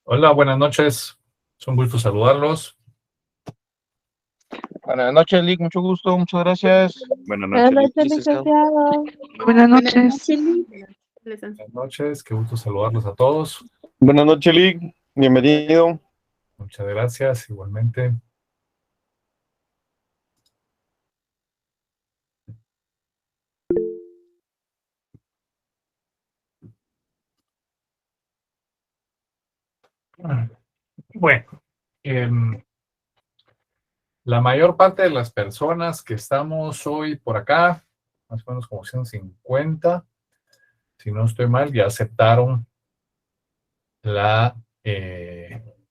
Hola, buenas noches. Es un gusto saludarlos. Buenas noches, Lick, mucho gusto, muchas gracias. Buenas Buenas noches, noches, licenciado. licenciado. Buenas noches. Buenas noches, qué gusto saludarlos a todos. Buenas noches, Lick, bienvenido. Muchas gracias, igualmente. Bueno, la mayor parte de las personas que estamos hoy por acá, más o menos como 150, si no estoy mal, ya aceptaron la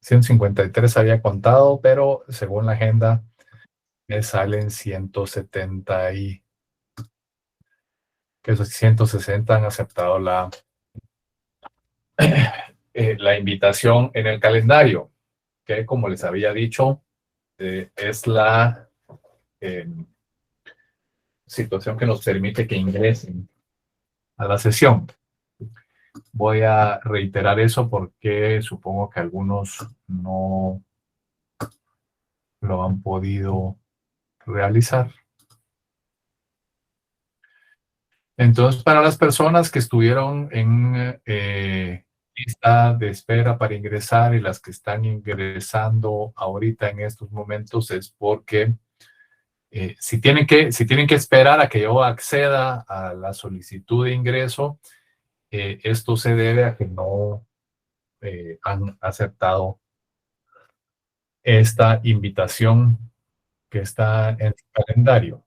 153 había contado, pero según la agenda me salen 170 que esos 160 han aceptado la invitación en el calendario, que como les había dicho, es la situación que nos permite que ingresen a la sesión. Voy a reiterar eso porque supongo que algunos no lo han podido realizar. Entonces, para las personas que estuvieron en lista de espera para ingresar y las que están ingresando ahorita en estos momentos es porque si tienen que esperar a que yo acceda a la solicitud de ingreso, esto se debe a que no han aceptado esta invitación que está en su calendario.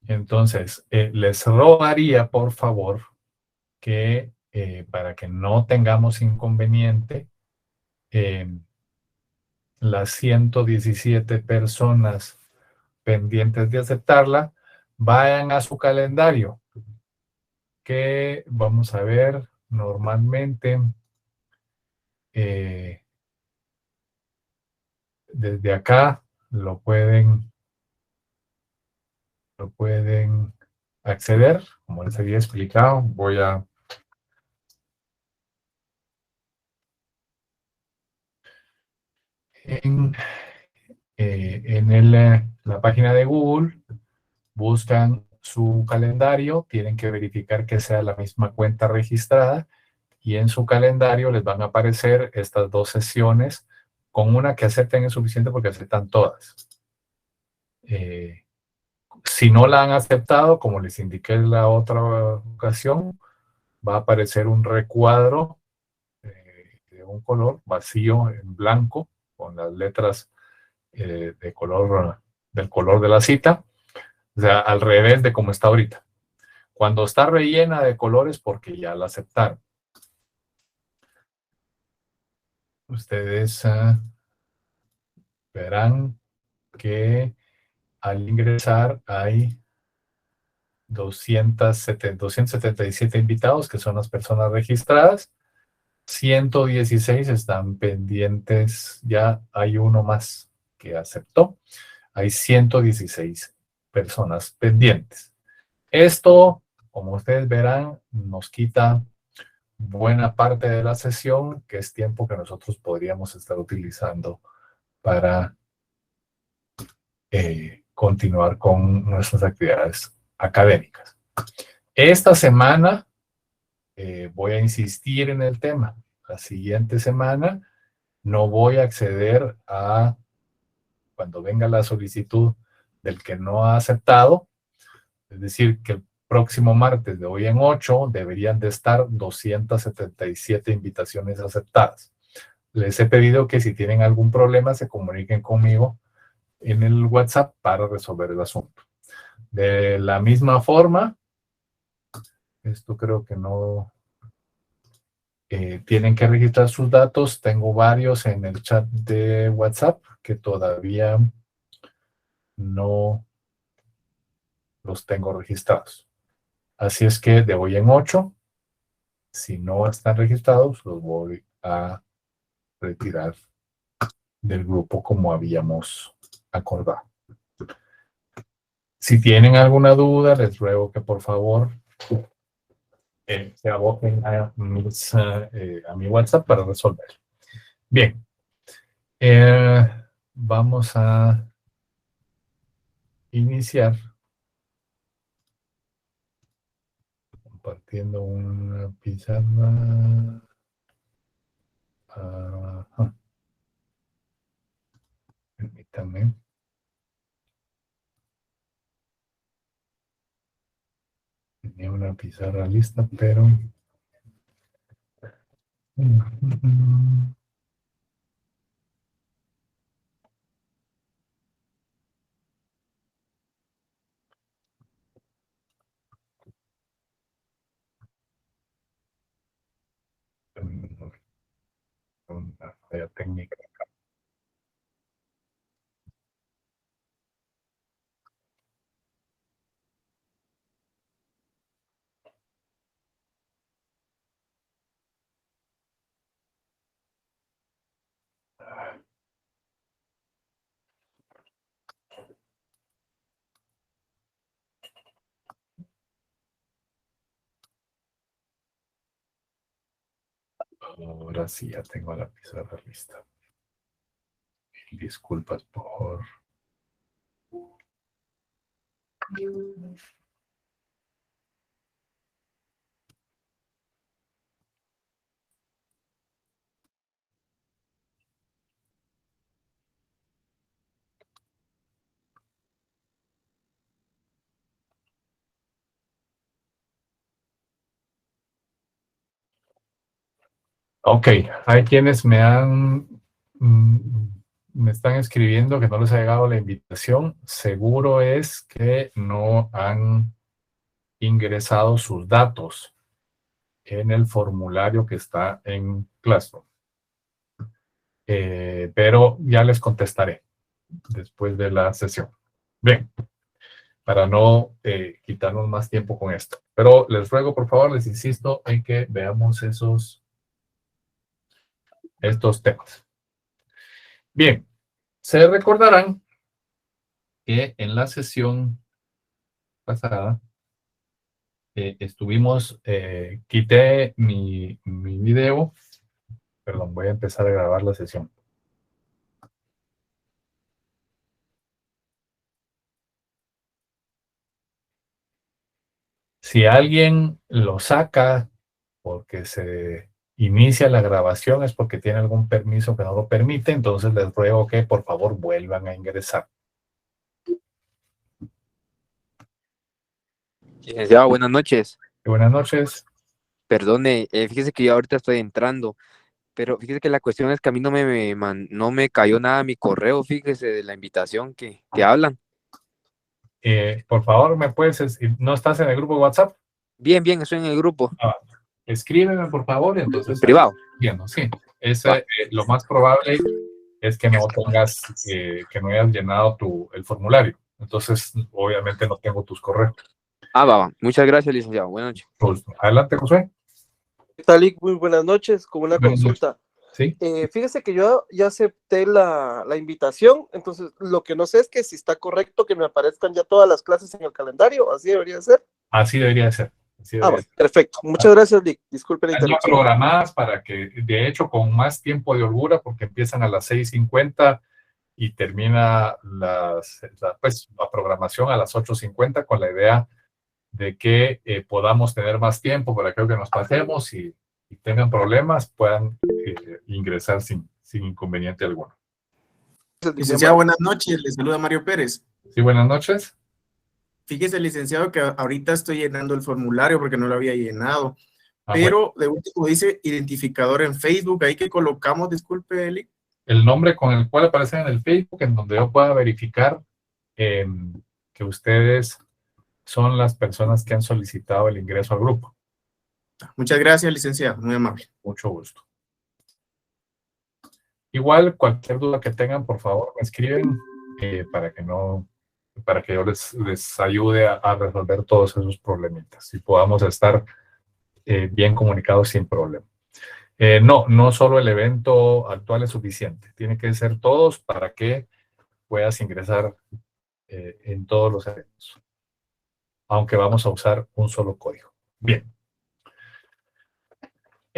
Entonces, les rogaría, por favor, que para que no tengamos inconveniente, las 117 personas pendientes de aceptarla, vayan a su calendario, que vamos a ver normalmente desde acá lo pueden acceder, como les había explicado. Voy a la página de Google, buscan su calendario, tienen que verificar que sea la misma cuenta registrada y en su calendario les van a aparecer estas dos sesiones. Con una que acepten es suficiente porque aceptan todas. Si no la han aceptado, como les indiqué en la otra ocasión, va a aparecer un recuadro de un color vacío en blanco con las letras del color de la cita, o sea, al revés de como está ahorita. Cuando está rellena de colores, porque ya la aceptaron. Ustedes verán que al ingresar hay 277 invitados, que son las personas registradas. 116 están pendientes, ya hay uno más que aceptó. Hay 116 personas pendientes. Esto, como ustedes verán, nos quita buena parte de la sesión, que es tiempo que nosotros podríamos estar utilizando para continuar con nuestras actividades académicas. Esta semana voy a insistir en el tema. La siguiente semana no voy a acceder a, cuando venga la solicitud del que no ha aceptado, es decir, que el próximo martes de hoy en 8 deberían de estar 277 invitaciones aceptadas. Les he pedido que si tienen algún problema se comuniquen conmigo en el WhatsApp para resolver el asunto. De la misma forma, esto creo que no tienen que registrar sus datos. Tengo varios en el chat de WhatsApp que todavía no los tengo registrados. Así es que de hoy en 8, si no están registrados, los voy a retirar del grupo como habíamos acordado. Si tienen alguna duda, les ruego que por favor se aboquen a mi WhatsApp para resolver. Bien, vamos a iniciar compartiendo una pizarra. Permítanme. Tenía una pizarra lista, pero... Una falla técnica. Ahora sí, ya tengo la pizarra lista. Disculpas por... Ok, hay quienes me están escribiendo que no les ha llegado la invitación. Seguro es que no han ingresado sus datos en el formulario que está en Classroom. Pero ya les contestaré después de la sesión. Bien, para no quitarnos más tiempo con esto. Pero les ruego, por favor, les insisto en que veamos estos temas. Bien, se recordarán que en la sesión pasada quité mi video. Perdón, voy a empezar a grabar la sesión. Si alguien lo saca porque se inicia la grabación es porque tiene algún permiso que no lo permite, entonces les ruego que por favor vuelvan a ingresar. Licenciado, buenas noches. Buenas noches. Perdone, fíjese que yo ahorita estoy entrando, pero fíjese que la cuestión es que a mí no me cayó nada a mi correo, fíjese, de la invitación que hablan. Por favor, ¿no estás en el grupo de WhatsApp? Bien, estoy en el grupo. Escríbeme, por favor, y entonces... Privado. Viendo, sí. Lo más probable es que no tengas, que no hayas llenado el formulario. Entonces, obviamente no tengo tus correos. Va. Muchas gracias, licenciado. Buenas noches. Pues, adelante, José. ¿Qué tal, Lick? Muy buenas noches, con una consulta. Sí. Fíjese que yo ya acepté la invitación, entonces lo que no sé es que si está correcto que me aparezcan ya todas las clases en el calendario, ¿así debería ser? Así debería ser. Perfecto. Muchas gracias, Lick. Disculpe la interrupción. Programadas para que, de hecho, con más tiempo de holgura, porque empiezan a las 6:50 y termina la programación a las 8:50 con la idea de que podamos tener más tiempo para que nos pasemos y tengan problemas, puedan ingresar sin inconveniente alguno. Licenciado, buenas noches. Le saluda Mario Pérez. Sí, buenas noches. Fíjese, licenciado, que ahorita estoy llenando el formulario porque no lo había llenado. Pero de último dice identificador en Facebook. Ahí que colocamos, disculpe, Eli. El nombre con el cual aparece en el Facebook, en donde yo pueda verificar que ustedes son las personas que han solicitado el ingreso al grupo. Muchas gracias, licenciado. Muy amable. Mucho gusto. Igual, cualquier duda que tengan, por favor, me escriben para que yo les ayude a resolver todos esos problemitas y podamos estar bien comunicados sin problema. No solo el evento actual es suficiente. Tiene que ser todos para que puedas ingresar en todos los eventos. Aunque vamos a usar un solo código. Bien.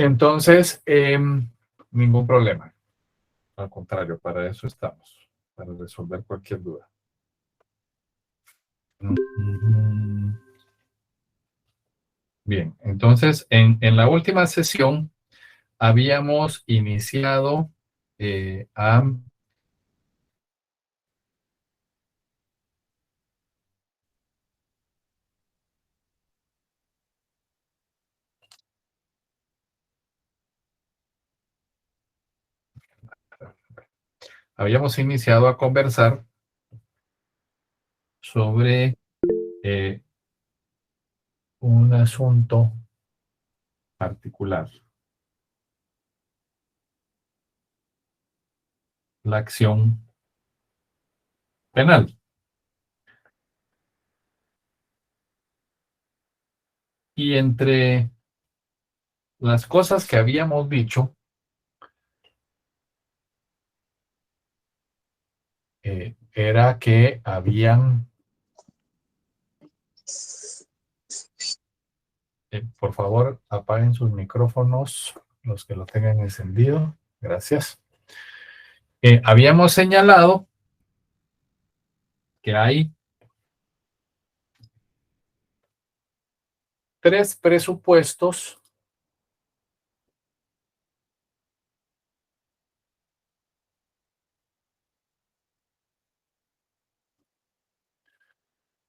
Entonces, ningún problema. Al contrario, para eso estamos, para resolver cualquier duda. Bien, entonces, en la última sesión habíamos iniciado a... Habíamos iniciado a conversar sobre un asunto particular, la acción penal. Y entre las cosas que habíamos dicho, era que habían... por favor, apaguen sus micrófonos, los que lo tengan encendido. Gracias. Habíamos señalado que hay 3 presupuestos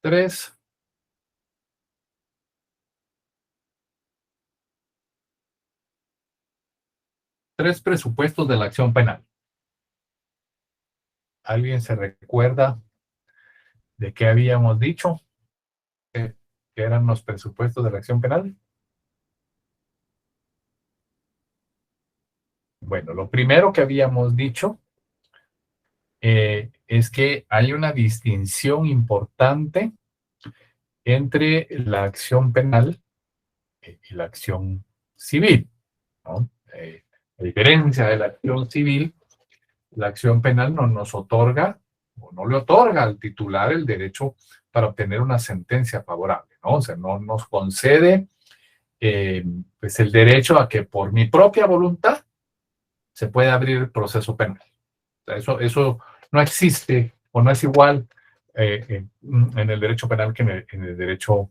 tres presupuestos de la acción penal. ¿Alguien se recuerda de qué habíamos dicho que eran los presupuestos de la acción penal? Bueno, lo primero que habíamos dicho es que hay una distinción importante entre la acción penal y la acción civil, ¿no? A diferencia de la acción civil, la acción penal no nos otorga o no le otorga al titular el derecho para obtener una sentencia favorable, ¿no? O sea, no nos concede pues el derecho a que por mi propia voluntad se pueda abrir el proceso penal. O sea, eso no existe o no es igual en el derecho penal que en el derecho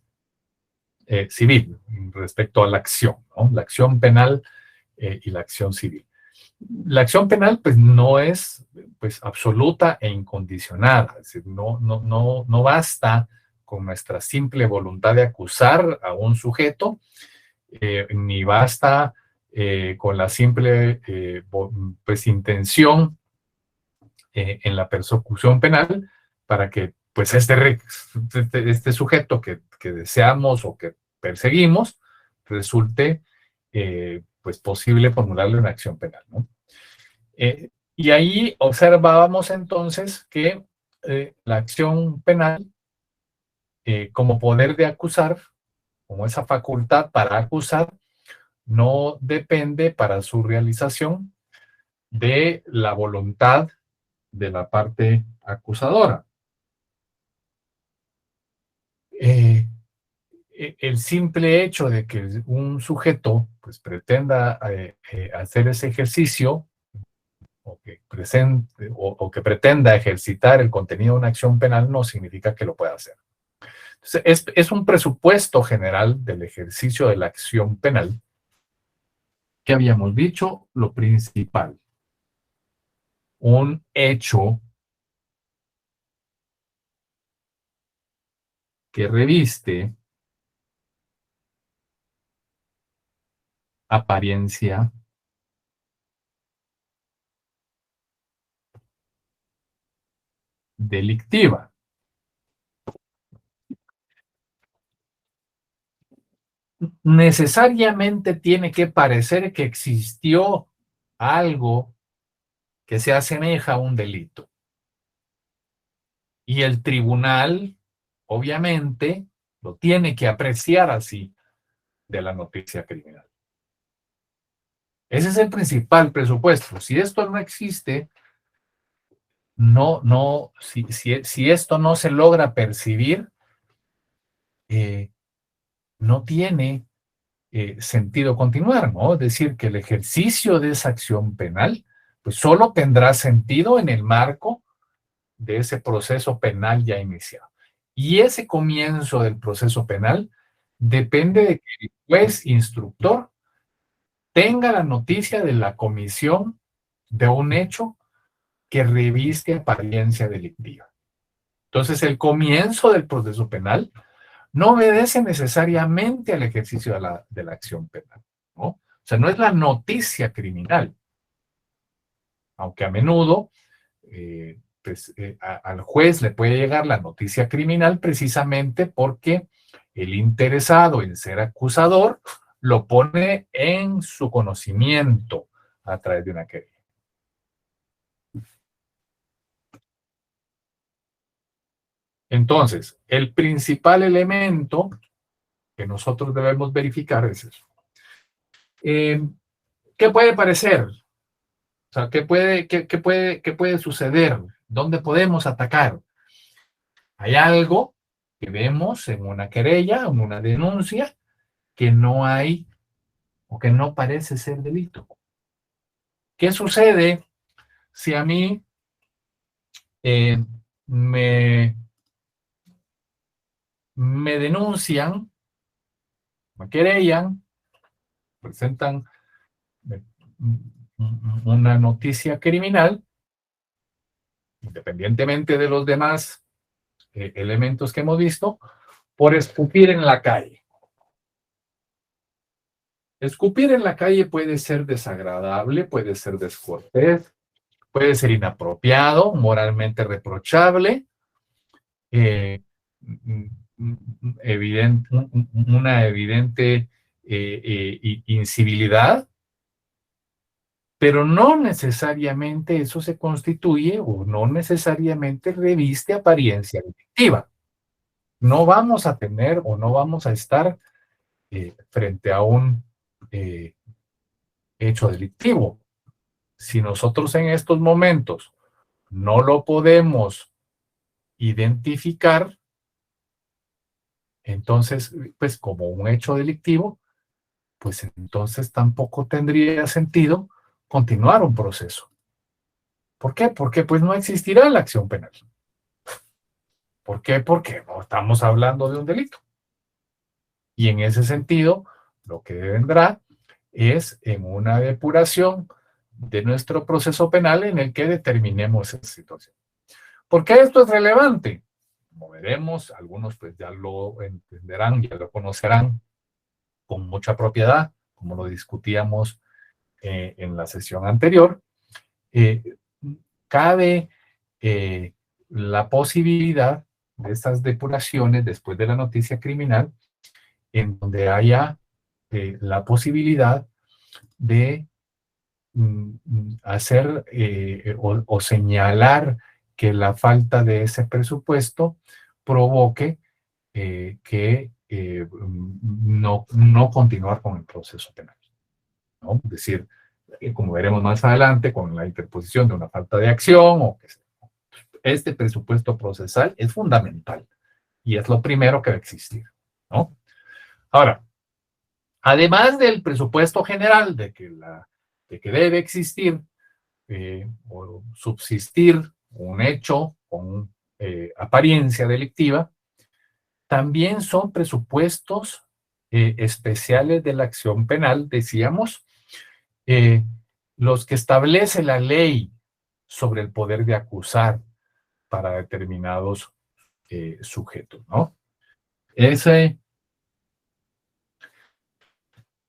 civil respecto a la acción, ¿no? La acción penal y la acción civil. La acción penal, pues, no es pues absoluta e incondicionada. Es decir, no basta con nuestra simple voluntad de acusar a un sujeto, ni basta con la simple pues intención en la persecución penal para que pues este sujeto que deseamos o que perseguimos resulte pues posible formularle una acción penal, ¿no? Y ahí observábamos entonces que la acción penal como poder de acusar, como esa facultad para acusar, no depende para su realización de la voluntad de la parte acusadora. El simple hecho de que un sujeto pues, pretenda hacer ese ejercicio o que pretenda ejercitar el contenido de una acción penal no significa que lo pueda hacer. Entonces, es un presupuesto general del ejercicio de la acción penal que habíamos dicho lo principal. Un hecho que reviste apariencia delictiva. Necesariamente tiene que parecer que existió algo que se asemeja a un delito. Y el tribunal, obviamente, lo tiene que apreciar así de la noticia criminal. Ese es el principal presupuesto. Si esto no existe, si esto no se logra percibir, no tiene sentido continuar, ¿no? Es decir, que el ejercicio de esa acción penal, pues solo tendrá sentido en el marco de ese proceso penal ya iniciado. Y ese comienzo del proceso penal depende de que el juez instructor tenga la noticia de la comisión de un hecho que reviste apariencia delictiva. Entonces, el comienzo del proceso penal no obedece necesariamente al ejercicio de la acción penal, ¿no? O sea, no es la noticia criminal, aunque a menudo al juez le puede llegar la noticia criminal precisamente porque el interesado en ser acusador lo pone en su conocimiento a través de una querella. Entonces, el principal elemento que nosotros debemos verificar es eso. ¿Qué puede parecer? O sea, ¿qué puede suceder? ¿Dónde podemos atacar? Hay algo que vemos en una querella, en una denuncia, que no hay o que no parece ser delito. ¿Qué sucede si a mí me denuncian, me querellan, presentan una noticia criminal, independientemente de los demás elementos que hemos visto, por escupir en la calle? Escupir en la calle puede ser desagradable, puede ser descortés, puede ser inapropiado, moralmente reprochable, una evidente incivilidad, pero no necesariamente eso se constituye o no necesariamente reviste apariencia delictiva. No vamos a tener o no vamos a estar frente a un hecho delictivo. Si nosotros en estos momentos no lo podemos identificar, entonces, pues como un hecho delictivo, pues entonces tampoco tendría sentido continuar un proceso. ¿Por qué? Porque pues no existirá la acción penal. ¿Por qué? Porque no estamos hablando de un delito. Y en ese sentido, lo que vendrá es en una depuración de nuestro proceso penal en el que determinemos esa situación. ¿Por qué esto es relevante? Como veremos, algunos pues ya lo entenderán, ya lo conocerán con mucha propiedad, como lo discutíamos en la sesión anterior. Cabe la posibilidad de estas depuraciones después de la noticia criminal, en donde haya la posibilidad de hacer o señalar que la falta de ese presupuesto provoque que no continuar con el proceso penal, ¿no? Es decir, como veremos más adelante, con la interposición de una falta de acción, o que este presupuesto procesal es fundamental y es lo primero que va a existir, ¿no? Ahora, además del presupuesto general de que debe existir o subsistir un hecho con apariencia delictiva, también son presupuestos especiales de la acción penal, decíamos, los que establece la ley sobre el poder de acusar para determinados sujetos, ¿no?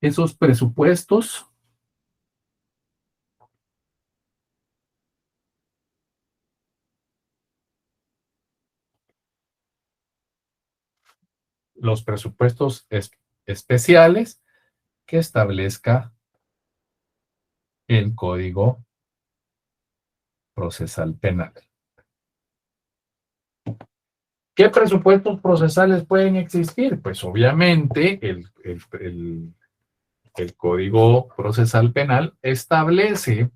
Esos presupuestos los presupuestos especiales que establezca el Código Procesal Penal. ¿Qué presupuestos procesales pueden existir? Pues obviamente el Código Procesal Penal establece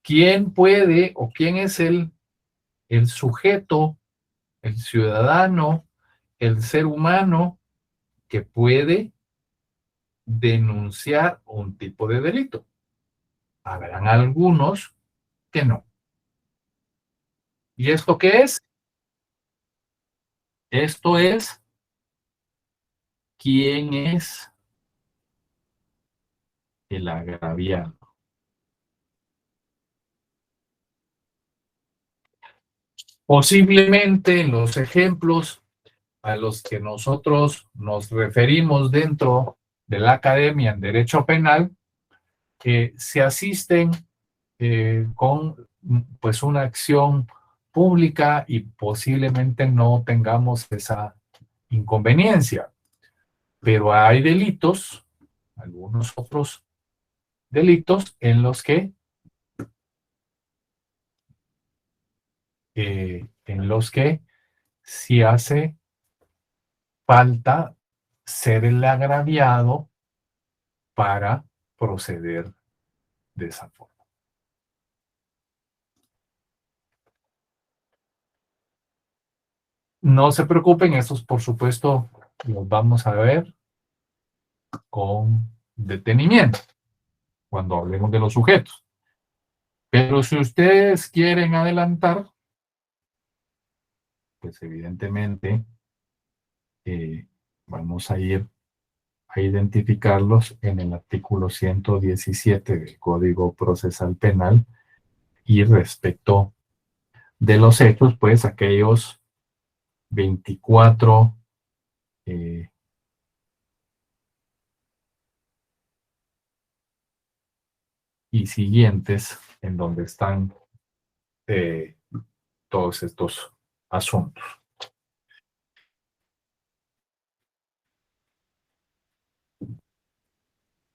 quién puede o quién es el sujeto, el ciudadano, el ser humano que puede denunciar un tipo de delito. Habrán algunos que no. ¿Y esto qué es? Esto es quién es el agraviado. Posiblemente en los ejemplos a los que nosotros nos referimos dentro de la academia en Derecho Penal, se asisten con pues una acción pública y posiblemente no tengamos esa inconveniencia. Pero hay delitos, algunos otros delitos en los que sí hace falta ser el agraviado para proceder de esa forma. No se preocupen, estos por supuesto los vamos a ver con detenimiento cuando hablemos de los sujetos. Pero si ustedes quieren adelantar, pues evidentemente vamos a ir a identificarlos en el artículo 117 del Código Procesal Penal y respecto de los hechos, pues aquellos 24 y siguientes en donde están todos estos asuntos.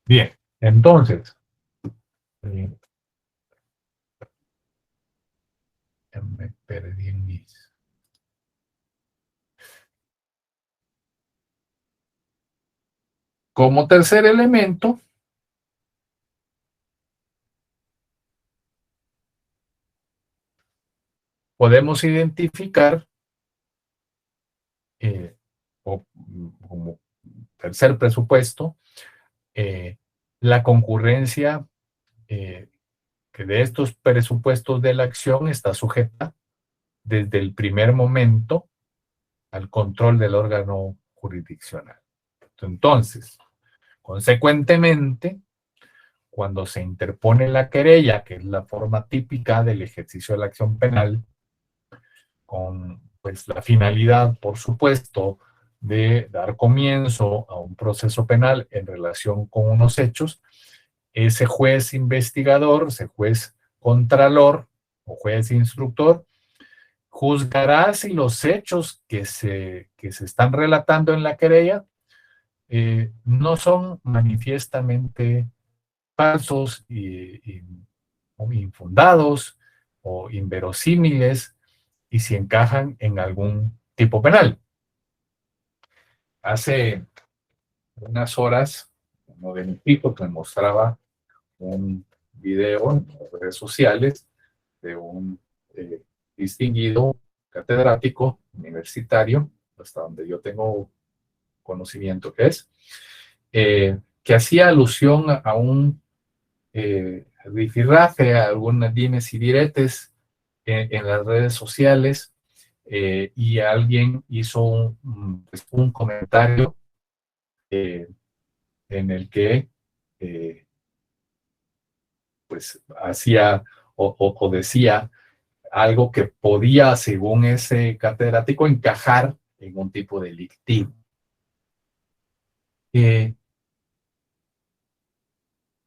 Bien, entonces, me perdí en mis... Como tercer elemento, podemos identificar como tercer presupuesto la concurrencia que de estos presupuestos de la acción está sujeta desde el primer momento al control del órgano jurisdiccional. Entonces, consecuentemente, cuando se interpone la querella, que es la forma típica del ejercicio de la acción penal, con pues la finalidad, por supuesto, de dar comienzo a un proceso penal en relación con unos hechos, ese juez investigador, ese juez contralor o juez instructor, juzgará si los hechos que se están relatando en la querella no son manifiestamente falsos o infundados o inverosímiles y si encajan en algún tipo penal. Hace unas horas, uno de mis hijos me mostraba un video en las redes sociales de un distinguido catedrático universitario, hasta donde yo tengo conocimiento que es, que hacía alusión a un rifirrafe, a algunas dimes y diretes en las redes sociales, y alguien hizo un comentario en el que pues hacía o decía algo que podía, según ese catedrático, encajar en un tipo delictivo.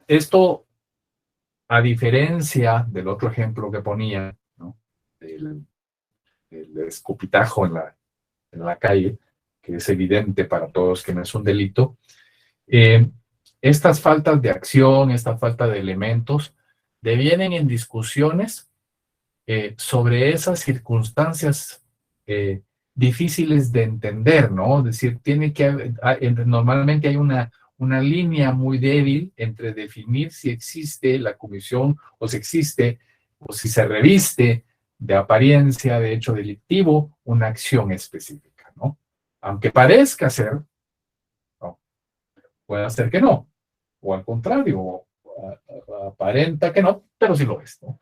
Esto, a diferencia del otro ejemplo que ponía, ¿no? el escupitajo en la calle, que es evidente para todos que no es un delito, estas faltas de acción, esta falta de elementos, devienen en discusiones sobre esas circunstancias difíciles de entender, ¿no? Es decir, normalmente hay una línea muy débil entre definir si existe la comisión o si se reviste de apariencia de hecho delictivo una acción específica, ¿no? Aunque parezca ser puede ser que no, o al contrario, aparenta que no, pero sí lo es, ¿no?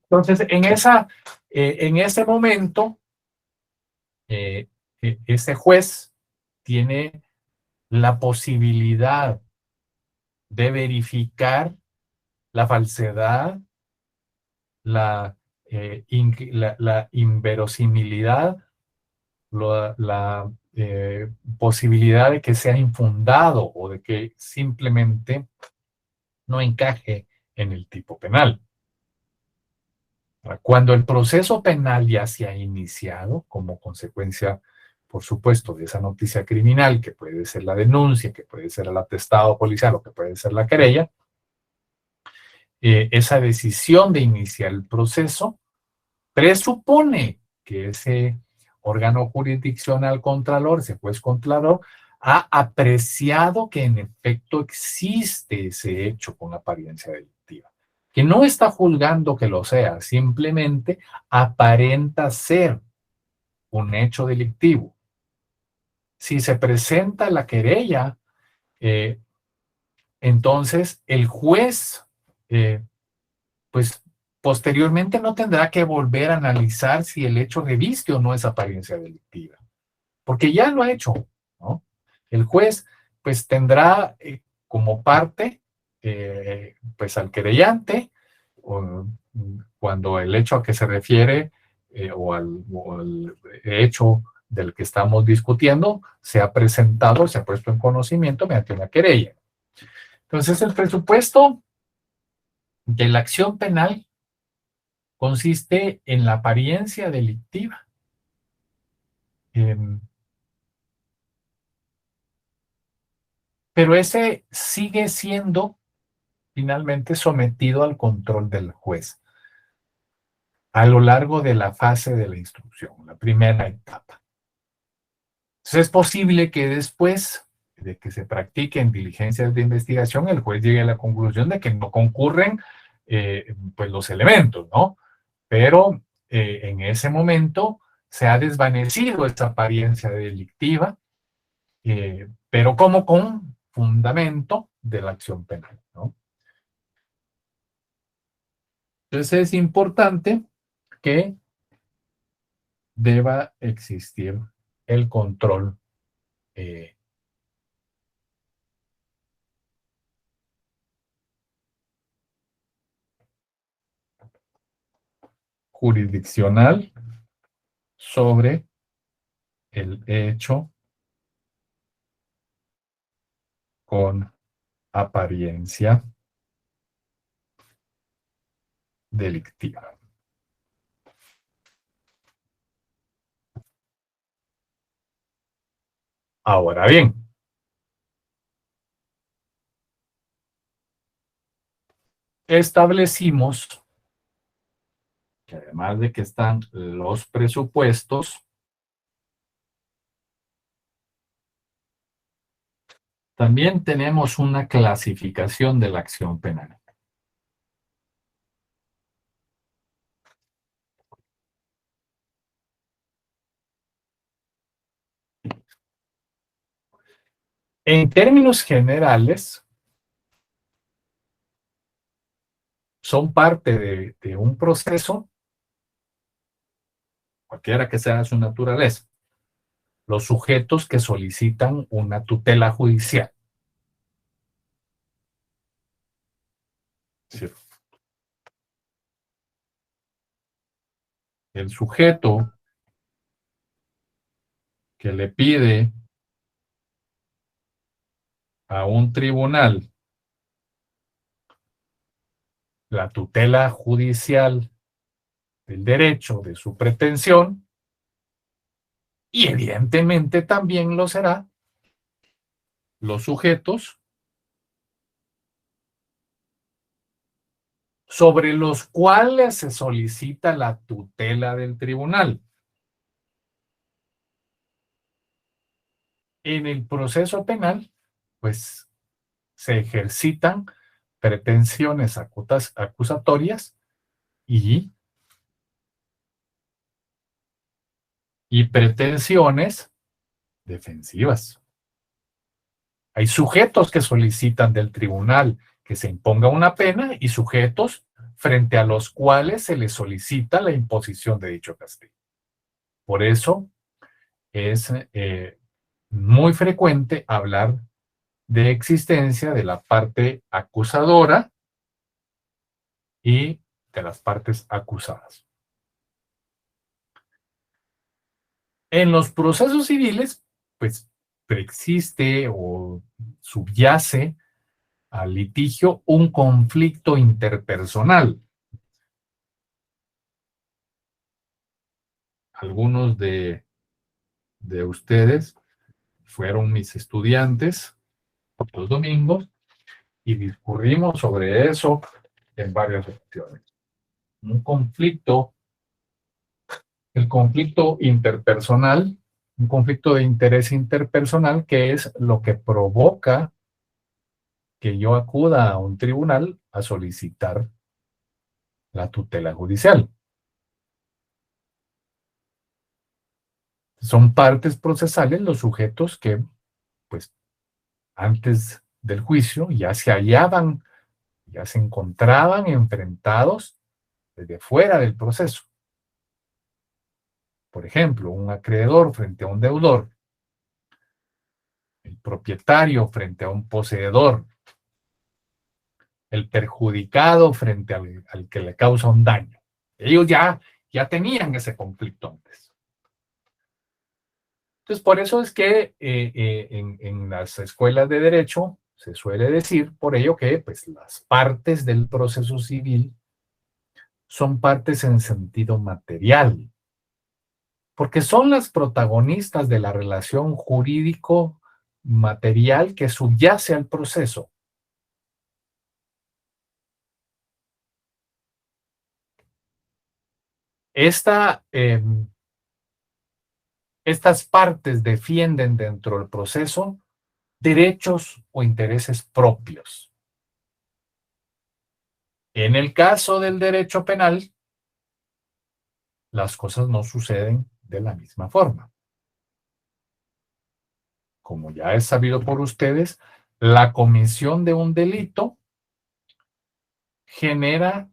Entonces, en ese momento, ese juez tiene la posibilidad de verificar la falsedad, la inverosimilidad, la posibilidad de que sea infundado o de que simplemente no encaje en el tipo penal. Cuando el proceso penal ya se ha iniciado como consecuencia, por supuesto, de esa noticia criminal, que puede ser la denuncia, que puede ser el atestado policial o que puede ser la querella, esa decisión de iniciar el proceso presupone que ese órgano jurisdiccional contralor, ese juez contralor, ha apreciado que en efecto existe ese hecho con apariencia delictiva, que no está juzgando que lo sea, simplemente aparenta ser un hecho delictivo. Si se presenta la querella, eh, entonces el juez, pues posteriormente no tendrá que volver a analizar si el hecho reviste o no esa apariencia delictiva, porque ya lo ha hecho, ¿no? El juez, pues tendrá como parte, pues al querellante, cuando el hecho a que se refiere o al hecho del que estamos discutiendo se ha presentado, se ha puesto en conocimiento mediante una querella. Entonces, el presupuesto de la acción penal consiste en la apariencia delictiva. Pero ese sigue siendo finalmente sometido al control del juez a lo largo de la fase de la instrucción, la primera etapa. Entonces es posible que después de que se practiquen diligencias de investigación, el juez llegue a la conclusión de que no concurren pues los elementos, ¿no? Pero en ese momento se ha desvanecido esa apariencia delictiva, pero como con fundamento de la acción penal, ¿no? Entonces es importante que deba existir el control jurisdiccional sobre el hecho con apariencia delictiva. Ahora bien, establecimos que además de que están los presupuestos, también tenemos una clasificación de la acción penal. En términos generales, son parte de un proceso, cualquiera que sea su naturaleza, los sujetos que solicitan una tutela judicial. ¿Sí? El sujeto que le pide a un tribunal la tutela judicial del derecho de su pretensión, y evidentemente también lo será los sujetos sobre los cuales se solicita la tutela del tribunal. En el proceso penal, pues se ejercitan pretensiones acusatorias y pretensiones defensivas. Hay sujetos que solicitan del tribunal que se imponga una pena y sujetos frente a los cuales se les solicita la imposición de dicho castigo. Por eso es muy frecuente hablar de existencia de la parte acusadora y de las partes acusadas. En los procesos civiles, pues preexiste o subyace al litigio un conflicto interpersonal. Algunos de ustedes fueron mis estudiantes los domingos y discurrimos sobre eso en varias ocasiones. Un conflicto, el conflicto interpersonal, un conflicto de interés interpersonal que es lo que provoca que yo acuda a un tribunal a solicitar la tutela judicial. Son partes procesales los sujetos que, pues, antes del juicio ya se hallaban, ya se encontraban enfrentados desde fuera del proceso. Por ejemplo, un acreedor frente a un deudor, el propietario frente a un poseedor, el perjudicado frente al que le causa un daño. Ellos ya tenían ese conflicto antes. Entonces, por eso es que en las escuelas de derecho se suele decir por ello que pues, las partes del proceso civil son partes en sentido material, porque son las protagonistas de la relación jurídico-material que subyace al proceso. Estas partes defienden dentro del proceso derechos o intereses propios. En el caso del derecho penal, las cosas no suceden de la misma forma. Como ya es sabido por ustedes, la comisión de un delito genera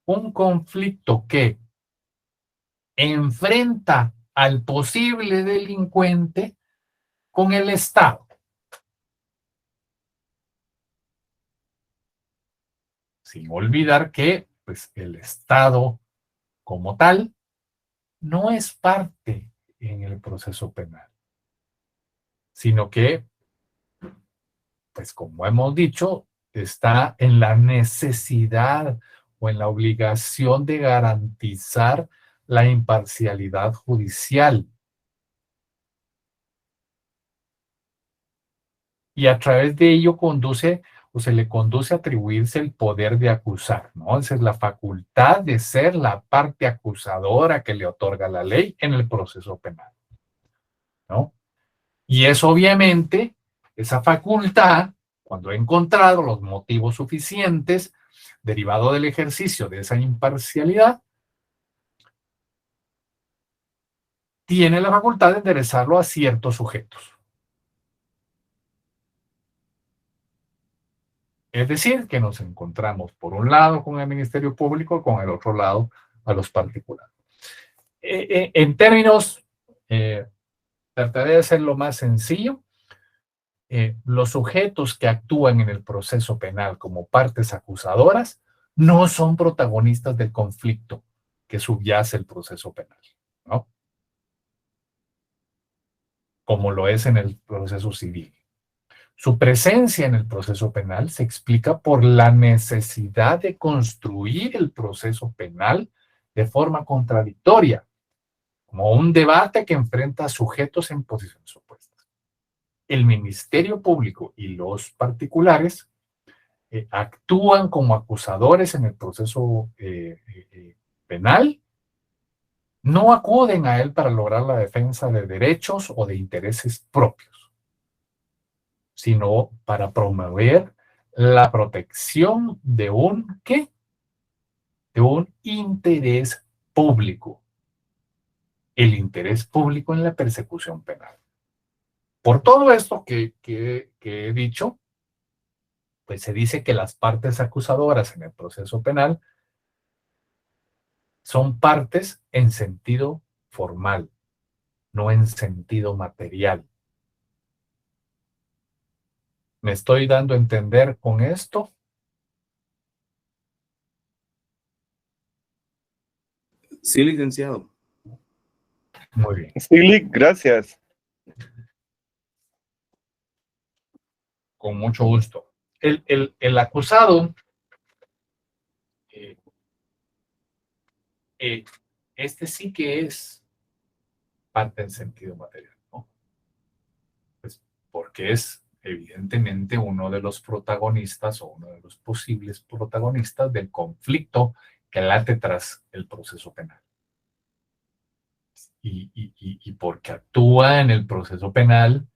un conflicto que enfrenta al posible delincuente con el Estado. Sin olvidar que pues, el Estado como tal no es parte en el proceso penal, sino que, pues como hemos dicho, está en la necesidad o en la obligación de garantizar la imparcialidad judicial. Y a través de ello conduce o se le conduce a atribuirse el poder de acusar, ¿no? Esa es la facultad de ser la parte acusadora que le otorga la ley en el proceso penal, ¿no? Y es obviamente esa facultad, cuando he encontrado los motivos suficientes, derivado del ejercicio de esa imparcialidad, tiene la facultad de enderezarlo a ciertos sujetos. Es decir, que nos encontramos por un lado con el Ministerio Público, con el otro lado a los particulares. En términos, trataré de hacerlo más sencillo. Los sujetos que actúan en el proceso penal como partes acusadoras no son protagonistas del conflicto que subyace el proceso penal, ¿no? Como lo es en el proceso civil. Su presencia en el proceso penal se explica por la necesidad de construir el proceso penal de forma contradictoria, como un debate que enfrenta a sujetos en posiciones opuestas. El Ministerio Público y los particulares actúan como acusadores en el proceso penal, no acuden a él para lograr la defensa de derechos o de intereses propios, sino para promover la protección de un, ¿qué? De un interés público. El interés público en la persecución penal. Por todo esto que he dicho, pues se dice que las partes acusadoras en el proceso penal son partes en sentido formal, no en sentido material. ¿Me estoy dando a entender con esto? Sí, licenciado. Muy bien. Sí, Lick, gracias. Con mucho gusto. El acusado, eh, este sí que es parte en sentido material, ¿no? Pues porque es evidentemente uno de los protagonistas o uno de los posibles protagonistas del conflicto que late tras el proceso penal. Y porque actúa en el proceso penal,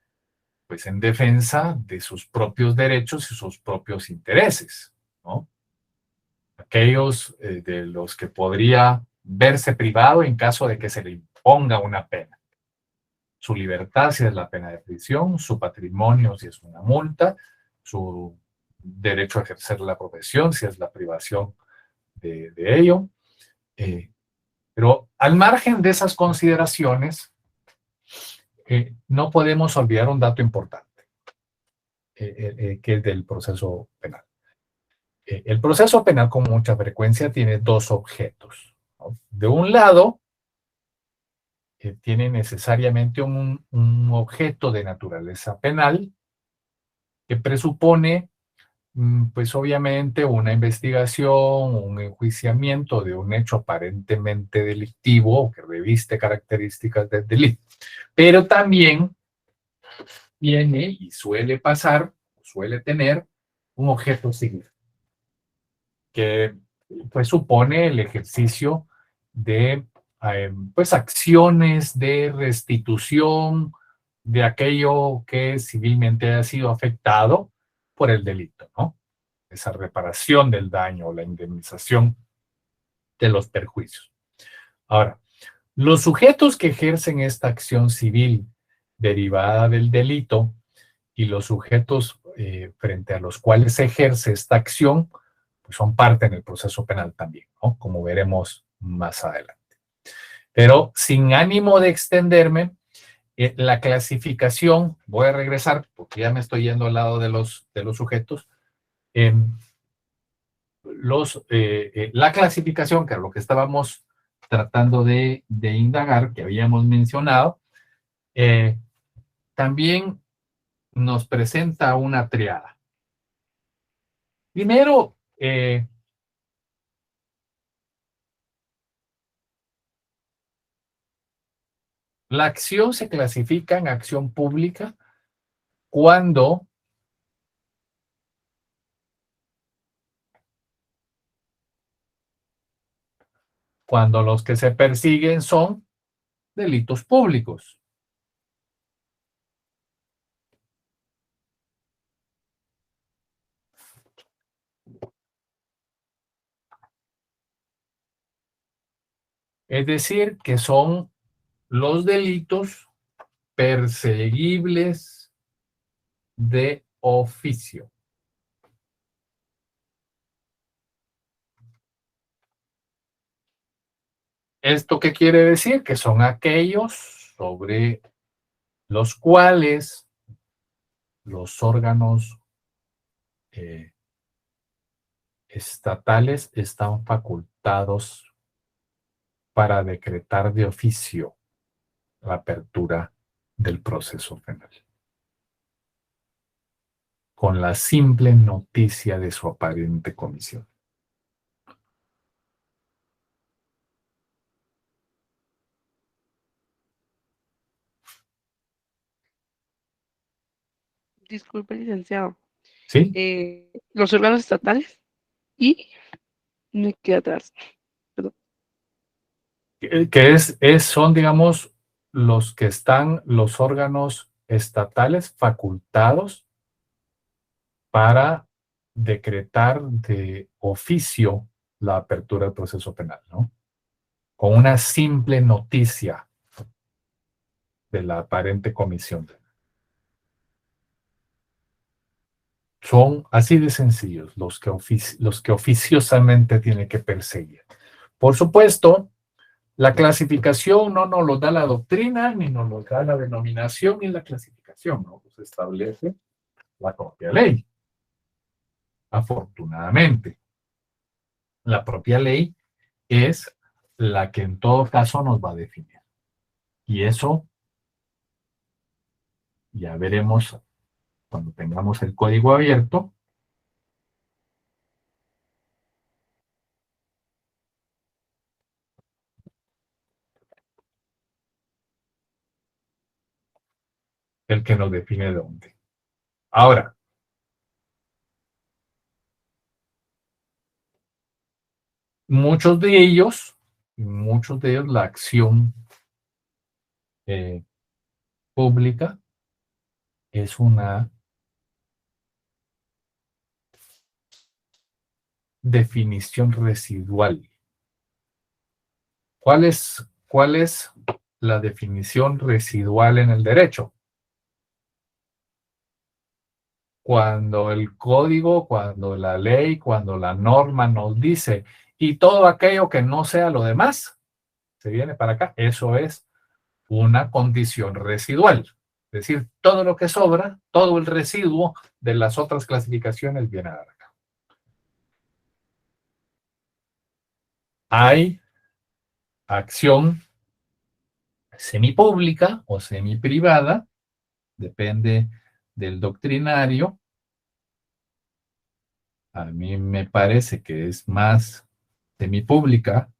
pues en defensa de sus propios derechos y sus propios intereses, ¿no? Aquellos de los que podría verse privado en caso de que se le imponga una pena. Su libertad si es la pena de prisión, su patrimonio si es una multa, su derecho a ejercer la profesión si es la privación de ello. Pero al margen de esas consideraciones, no podemos olvidar un dato importante, que es del proceso penal. El proceso penal con mucha frecuencia tiene dos objetos, ¿no? De un lado, tiene necesariamente un objeto de naturaleza penal que presupone, pues obviamente, una investigación, un enjuiciamiento de un hecho aparentemente delictivo o que reviste características del delito. Pero también tiene y suele pasar, suele tener un objeto civil, que pues supone el ejercicio de pues acciones de restitución de aquello que civilmente haya sido afectado por el delito, ¿no? Esa reparación del daño o la indemnización de los perjuicios. Ahora, los sujetos que ejercen esta acción civil derivada del delito y los sujetos frente a los cuales se ejerce esta acción, pues son parte en el proceso penal también, ¿no? Como veremos más adelante. Pero sin ánimo de extenderme, la clasificación, voy a regresar porque ya me estoy yendo al lado de los sujetos. La clasificación, que es lo que estábamos tratando de indagar, que habíamos mencionado, también nos presenta una triada. Primero, la acción se clasifica en acción pública cuando los que se persiguen son delitos públicos. Es decir, que son los delitos perseguibles de oficio. ¿Esto qué quiere decir? Que son aquellos sobre los cuales los órganos estatales están facultados para decretar de oficio la apertura del proceso penal, con la simple noticia de su aparente comisión. Disculpe, licenciado. ¿Sí? Los órganos estatales y me quedé atrás. Perdón. Son, digamos, los que están los órganos estatales facultados para decretar de oficio la apertura del proceso penal, ¿no? Con una simple noticia de la aparente comisión. Son así de sencillos los que oficiosamente tiene que perseguir. Por supuesto, la clasificación no nos lo da la doctrina, ni nos lo da la denominación, ni la clasificación, ¿no? Pues establece la propia ley. Afortunadamente, la propia ley es la que en todo caso nos va a definir. Y eso ya veremos cuando tengamos el código abierto. El que nos define de dónde. Ahora, muchos de ellos, la acción pública es una definición residual. ¿Cuál es la definición residual en el derecho? Cuando el código, cuando la ley, cuando la norma nos dice, y todo aquello que no sea lo demás, se viene para acá, eso es una condición residual. Es decir, todo lo que sobra, todo el residuo de las otras clasificaciones viene a dar acá. Hay acción semipública o semiprivada, depende del doctrinario. A mí me parece que es más semipública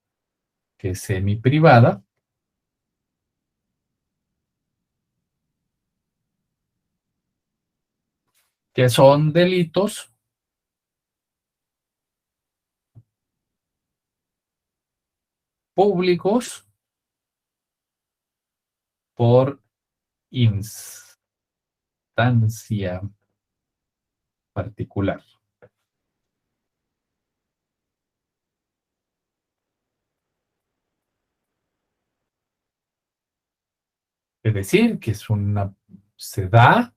que semiprivada. Que son delitos públicos por instancia particular. Es decir, que se da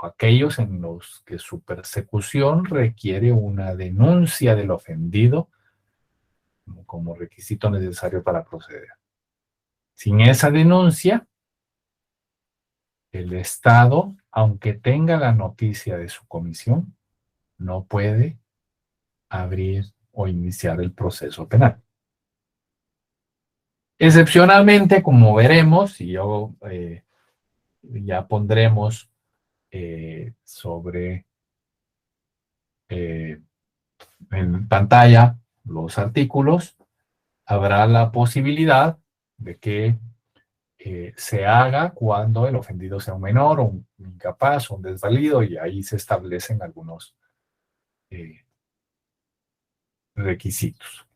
aquellos en los que su persecución requiere una denuncia del ofendido como requisito necesario para proceder. Sin esa denuncia, el Estado, aunque tenga la noticia de su comisión, no puede abrir o iniciar el proceso penal. Excepcionalmente, como veremos, y ya pondremos en pantalla los artículos, habrá la posibilidad de que se haga cuando el ofendido sea un menor, o un incapaz, o un desvalido, y ahí se establecen algunos requisitos.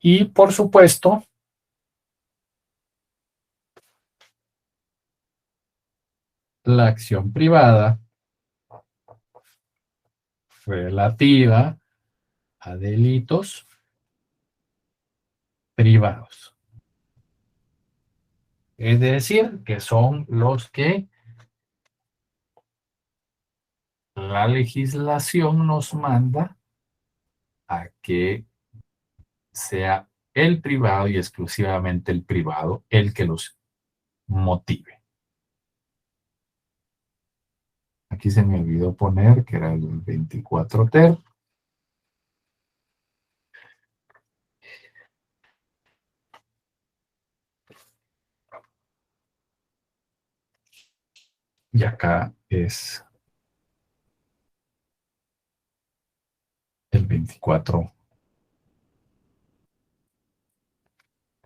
Y por supuesto, la acción privada relativa a delitos privados. Es decir, que son los que la legislación nos manda a que sea el privado y exclusivamente el privado el que los motive. Aquí se me olvidó poner que era el 24 ter. Y acá es el 24.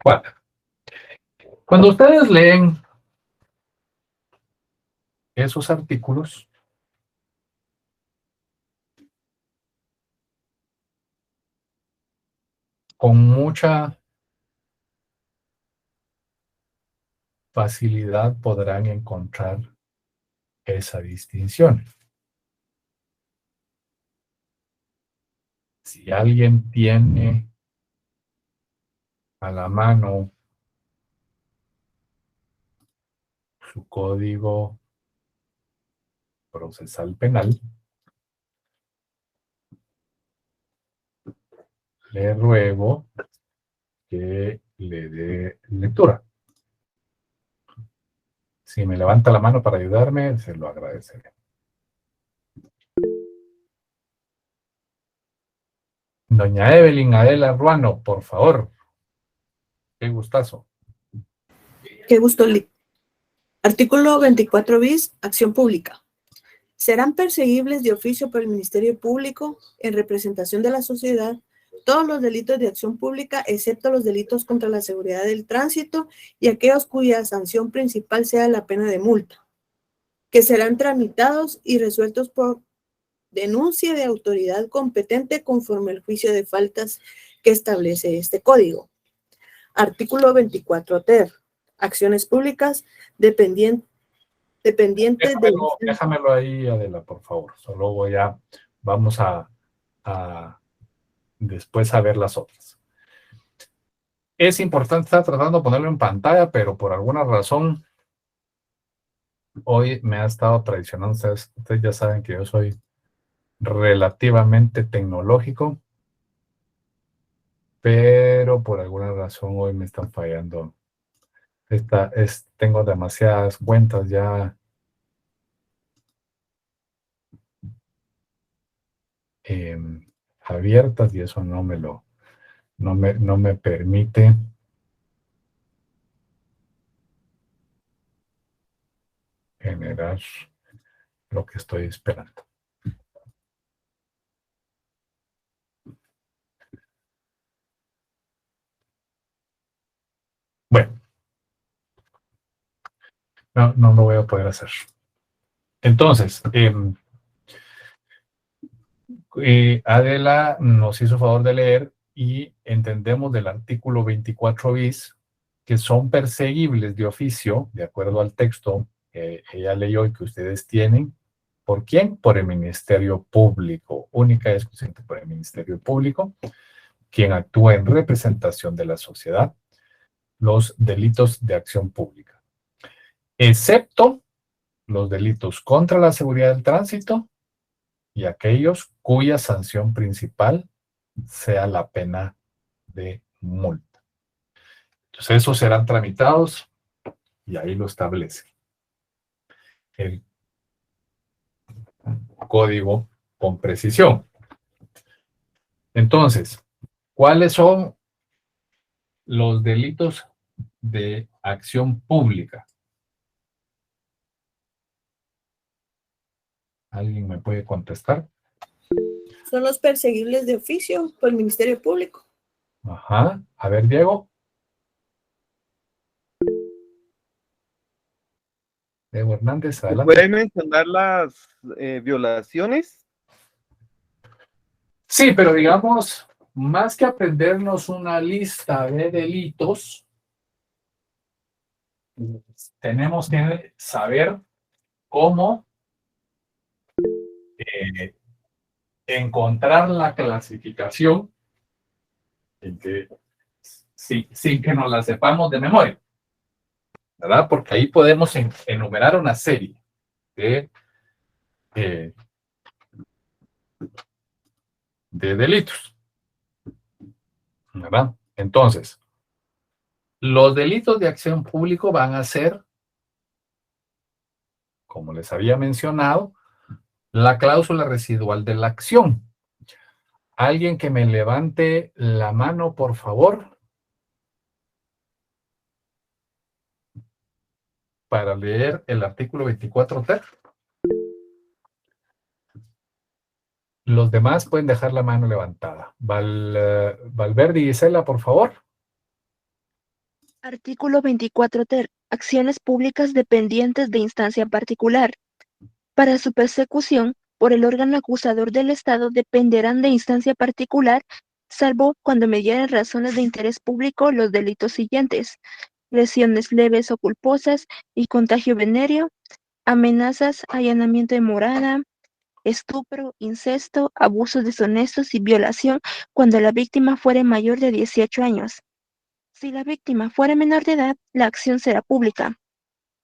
Bueno, cuando ustedes leen esos artículos, con mucha facilidad podrán encontrar esa distinción. Si alguien tiene a la mano su Código Procesal Penal, le ruego que le dé lectura. Si me levanta la mano para ayudarme, se lo agradeceré. Doña Evelyn Adela Ruano, por favor. Qué gustazo. Qué gusto, Lic. Artículo 24 bis, acción pública. Serán perseguibles de oficio por el Ministerio Público en representación de la sociedad todos los delitos de acción pública, excepto los delitos contra la seguridad del tránsito y aquellos cuya sanción principal sea la pena de multa, que serán tramitados y resueltos por denuncia de autoridad competente conforme al juicio de faltas que establece este código. Artículo 24 ter. Acciones públicas dependientes Déjamelo ahí, Adela, por favor. Solo vamos a después a ver las otras. Es importante estar tratando de ponerlo en pantalla, pero por alguna razón hoy me ha estado traicionando. Ustedes ya saben que yo soy relativamente tecnológico, pero por alguna razón hoy me están fallando. Tengo demasiadas cuentas ya abiertas y eso no me permite generar lo que estoy esperando. Bueno, no lo voy a poder hacer. Entonces, Adela nos hizo favor de leer y entendemos del artículo 24 bis que son perseguibles de oficio, de acuerdo al texto que ella leyó y que ustedes tienen. ¿Por quién? Por el Ministerio Público, única y exclusivamente por el Ministerio Público, quien actúa en representación de la sociedad, los delitos de acción pública, excepto los delitos contra la seguridad del tránsito y aquellos cuya sanción principal sea la pena de multa. Entonces, esos serán tramitados y ahí lo establece el código con precisión. Entonces, ¿cuáles son los delitos de acción pública? ¿Alguien me puede contestar? son los perseguibles de oficio por el Ministerio Público. Ajá. A ver, Diego. Diego Hernández, adelante. ¿Pueden mencionar las violaciones? Sí, pero digamos, más que aprendernos una lista de delitos, tenemos que saber cómo encontrar la clasificación sin que nos la sepamos de memoria, ¿verdad? Porque ahí podemos enumerar una serie de delitos, ¿verdad? Entonces, los delitos de acción pública van a ser, como les había mencionado, la cláusula residual de la acción. Alguien que me levante la mano, por favor, para leer el artículo 24 ter. Los demás pueden dejar la mano levantada. Valverde y Gisela, por favor. Artículo 24 ter. Acciones públicas dependientes de instancia particular. Para su persecución, por el órgano acusador del Estado dependerán de instancia particular, salvo cuando mediaren razones de interés público los delitos siguientes: lesiones leves o culposas y contagio venéreo, amenazas, allanamiento de morada, estupro, incesto, abusos deshonestos y violación cuando la víctima fuere mayor de 18 años. Si la víctima fuera menor de edad, la acción será pública.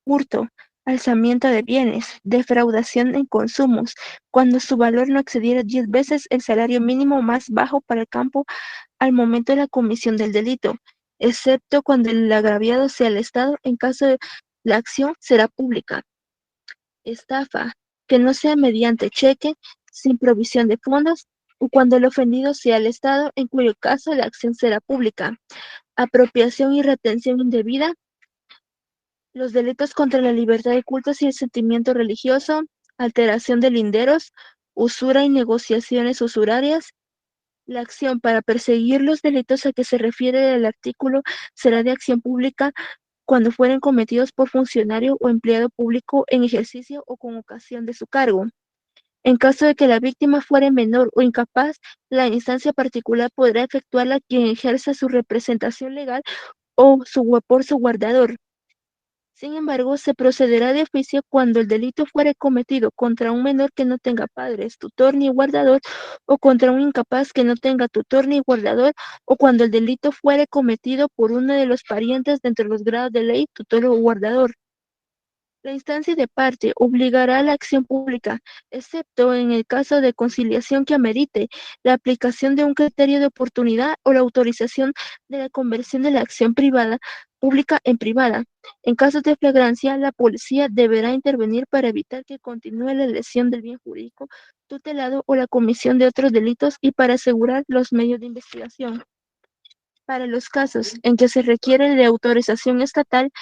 hurto, alzamiento de bienes, defraudación en consumos, cuando su valor no excediera 10 veces el salario mínimo más bajo para el campo al momento de la comisión del delito, excepto cuando el agraviado sea el Estado, en caso de la acción será pública. Estafa, que no sea mediante cheque, sin provisión de fondos, o cuando el ofendido sea el Estado, en cuyo caso la acción será pública. Apropiación y retención indebida, los delitos contra la libertad de cultos y el sentimiento religioso, alteración de linderos, usura y negociaciones usurarias. La acción para perseguir los delitos a que se refiere el artículo será de acción pública cuando fueren cometidos por funcionario o empleado público en ejercicio o con ocasión de su cargo. En caso de que la víctima fuere menor o incapaz, la instancia particular podrá efectuarla quien ejerza su representación legal o por su guardador. Sin embargo, se procederá de oficio cuando el delito fuere cometido contra un menor que no tenga padres, tutor ni guardador, o contra un incapaz que no tenga tutor ni guardador, o cuando el delito fuere cometido por uno de los parientes dentro de los grados de ley, tutor o guardador. La instancia de parte obligará a la acción pública, excepto en el caso de conciliación que amerite la aplicación de un criterio de oportunidad o la autorización de la conversión de la acción privada pública en privada. En casos de flagrancia, la policía deberá intervenir para evitar que continúe la lesión del bien jurídico tutelado o la comisión de otros delitos y para asegurar los medios de investigación. Para los casos en que se requiere de autorización estatal,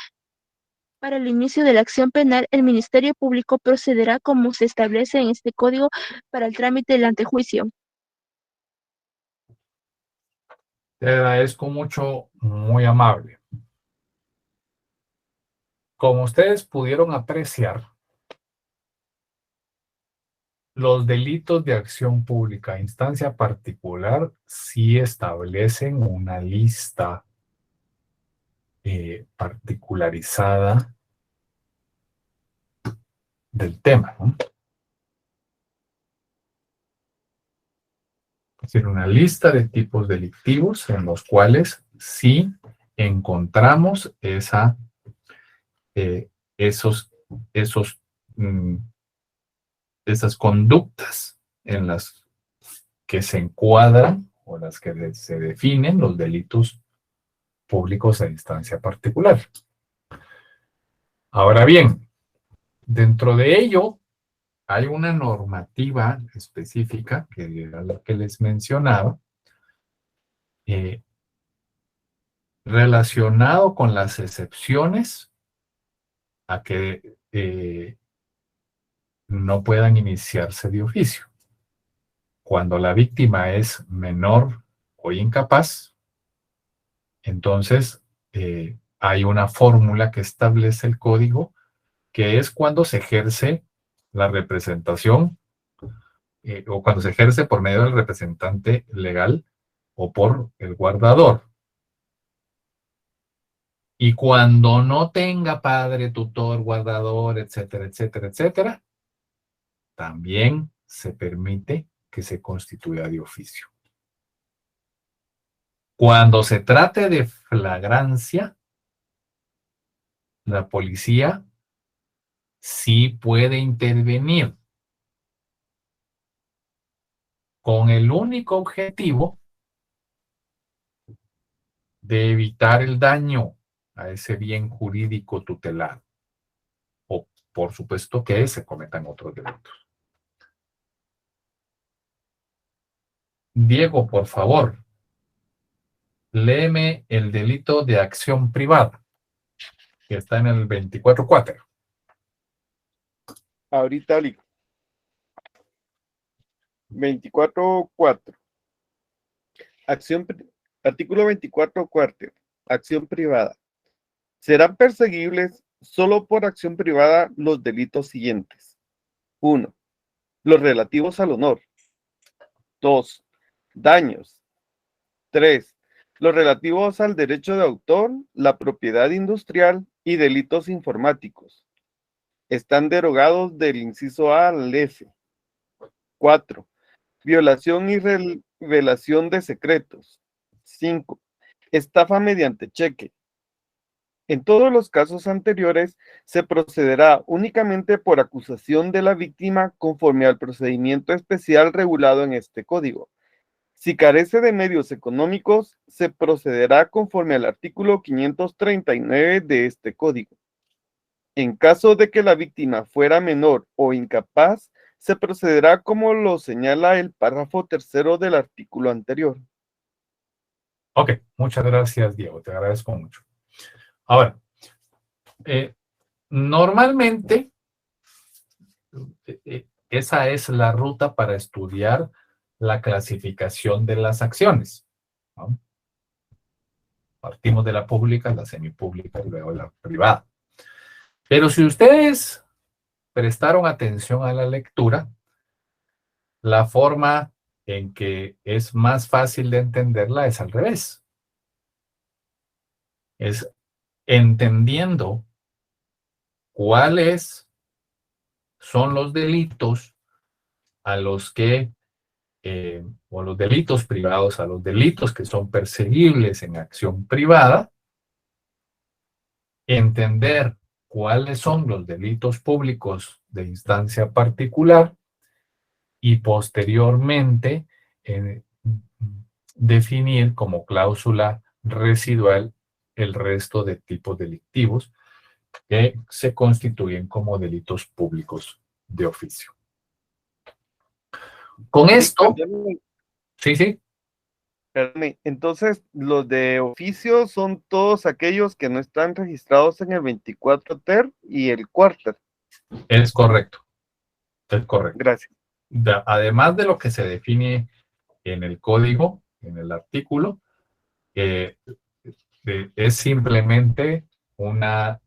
para el inicio de la acción penal, el Ministerio Público procederá como se establece en este código para el trámite del antejuicio. Te agradezco mucho, muy amable. Como ustedes pudieron apreciar, los delitos de acción pública a instancia particular sí establecen una lista particularizada del tema, ¿no? Es decir, una lista de tipos delictivos en los cuales sí encontramos esas conductas en las que se encuadran o las que se definen los delitos públicos a instancia particular. Ahora bien, dentro de ello hay una normativa específica, que era la que les mencionaba, relacionado con las excepciones a que no puedan iniciarse de oficio. Cuando la víctima es menor o incapaz, entonces hay una fórmula que establece el código, que es cuando se ejerce la representación o cuando se ejerce por medio del representante legal o por el guardador. Y cuando no tenga padre, tutor, guardador, etcétera, etcétera, etcétera, también se permite que se constituya de oficio. Cuando se trate de flagrancia, la policía sí puede intervenir con el único objetivo de evitar el daño a ese bien jurídico tutelado. O, por supuesto, que se cometan otros delitos. Diego, por favor, léeme el delito de acción privada, que está en el 24.4. Ahorita, 24.4. Artículo 24.4. Acción privada. Serán perseguibles solo por acción privada los delitos siguientes. 1. Los relativos al honor. 2. Daños. 3. Los relativos al derecho de autor, la propiedad industrial y delitos informáticos. Están derogados del inciso A al F. 4. Violación y revelación de secretos. 5. Estafa mediante cheque. En todos los casos anteriores, se procederá únicamente por acusación de la víctima conforme al procedimiento especial regulado en este código. Si carece de medios económicos, se procederá conforme al artículo 539 de este código. En caso de que la víctima fuera menor o incapaz, se procederá como lo señala el párrafo tercero del artículo anterior. Ok, muchas gracias, Diego, te agradezco mucho. Ahora, normalmente, esa es la ruta para estudiar la clasificación de las acciones, ¿no? Partimos de la pública, la semipública y luego la privada. Pero si ustedes prestaron atención a la lectura, la forma en que es más fácil de entenderla es al revés. Es entendiendo cuáles son los delitos a los que, o los delitos privados, a los delitos que son perseguibles en acción privada, entender cuáles son los delitos públicos de instancia particular y posteriormente definir como cláusula residual el resto de tipos delictivos que se constituyen como delitos públicos de oficio. Con esto, sí. Entonces, los de oficio son todos aquellos que no están registrados en el 24 ter y el cuarter. Es correcto. Es correcto. Gracias. Además de lo que se define en el código, en el artículo, es simplemente una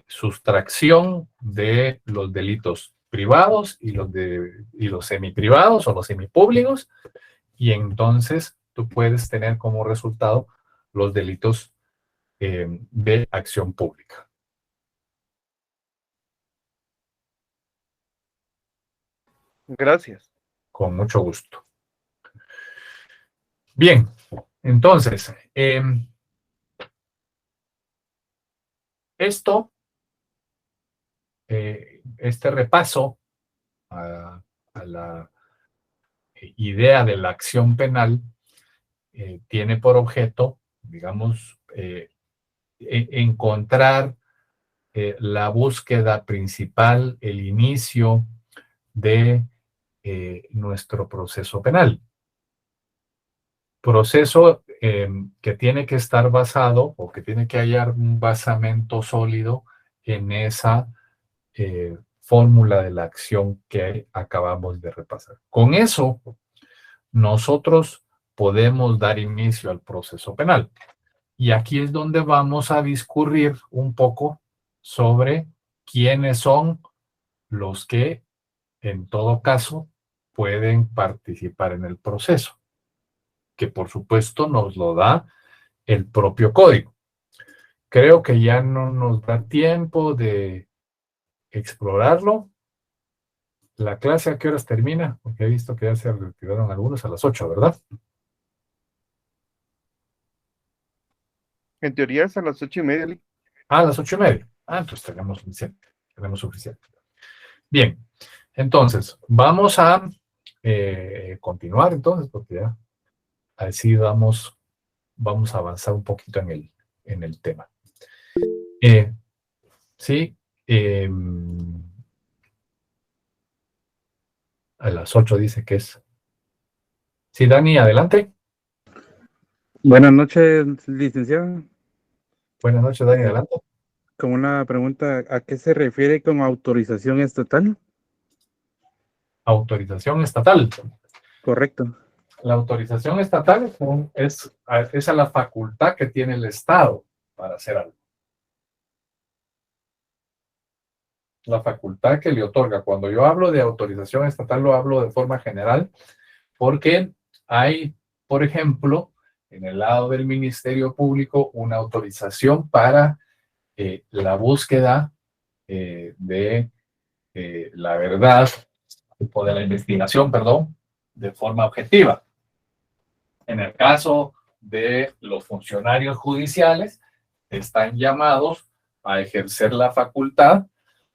sustracción de los delitos privados y los semiprivados o los semipúblicos, y entonces tú puedes tener como resultado los delitos de acción pública. Gracias. Con mucho gusto. Bien, entonces, este repaso a la idea de la acción penal tiene por objeto, digamos, encontrar la búsqueda principal, el inicio de nuestro proceso penal. Proceso que tiene que estar basado o que tiene que hallar un basamento sólido en esa fórmula de la acción que acabamos de repasar. Con eso, nosotros podemos dar inicio al proceso penal. Y aquí es donde vamos a discurrir un poco sobre quiénes son los que, en todo caso, pueden participar en el proceso, que por supuesto nos lo da el propio código. Creo que ya no nos da tiempo de explorarlo. ¿La clase a qué horas termina? Porque he visto que ya se retiraron algunos a las 8, ¿verdad? En teoría es a las 8:30. A las 8:30. Entonces tenemos suficiente. Tenemos suficiente. Bien, entonces vamos a continuar entonces, porque ya así vamos a avanzar un poquito en el tema. Sí, a las 8 dice que es. Sí, Dani, adelante. Buenas noches, licenciado. Buenas noches, Dani, adelante. Con una pregunta, ¿a qué se refiere con autorización estatal? Autorización estatal. Correcto. La autorización estatal es a la facultad que tiene el Estado para hacer algo. La facultad que le otorga. Cuando yo hablo de autorización estatal, lo hablo de forma general, porque hay, por ejemplo, en el lado del Ministerio Público, una autorización para la búsqueda de la verdad, o de la investigación, perdón, de forma objetiva. En el caso de los funcionarios judiciales, están llamados a ejercer la facultad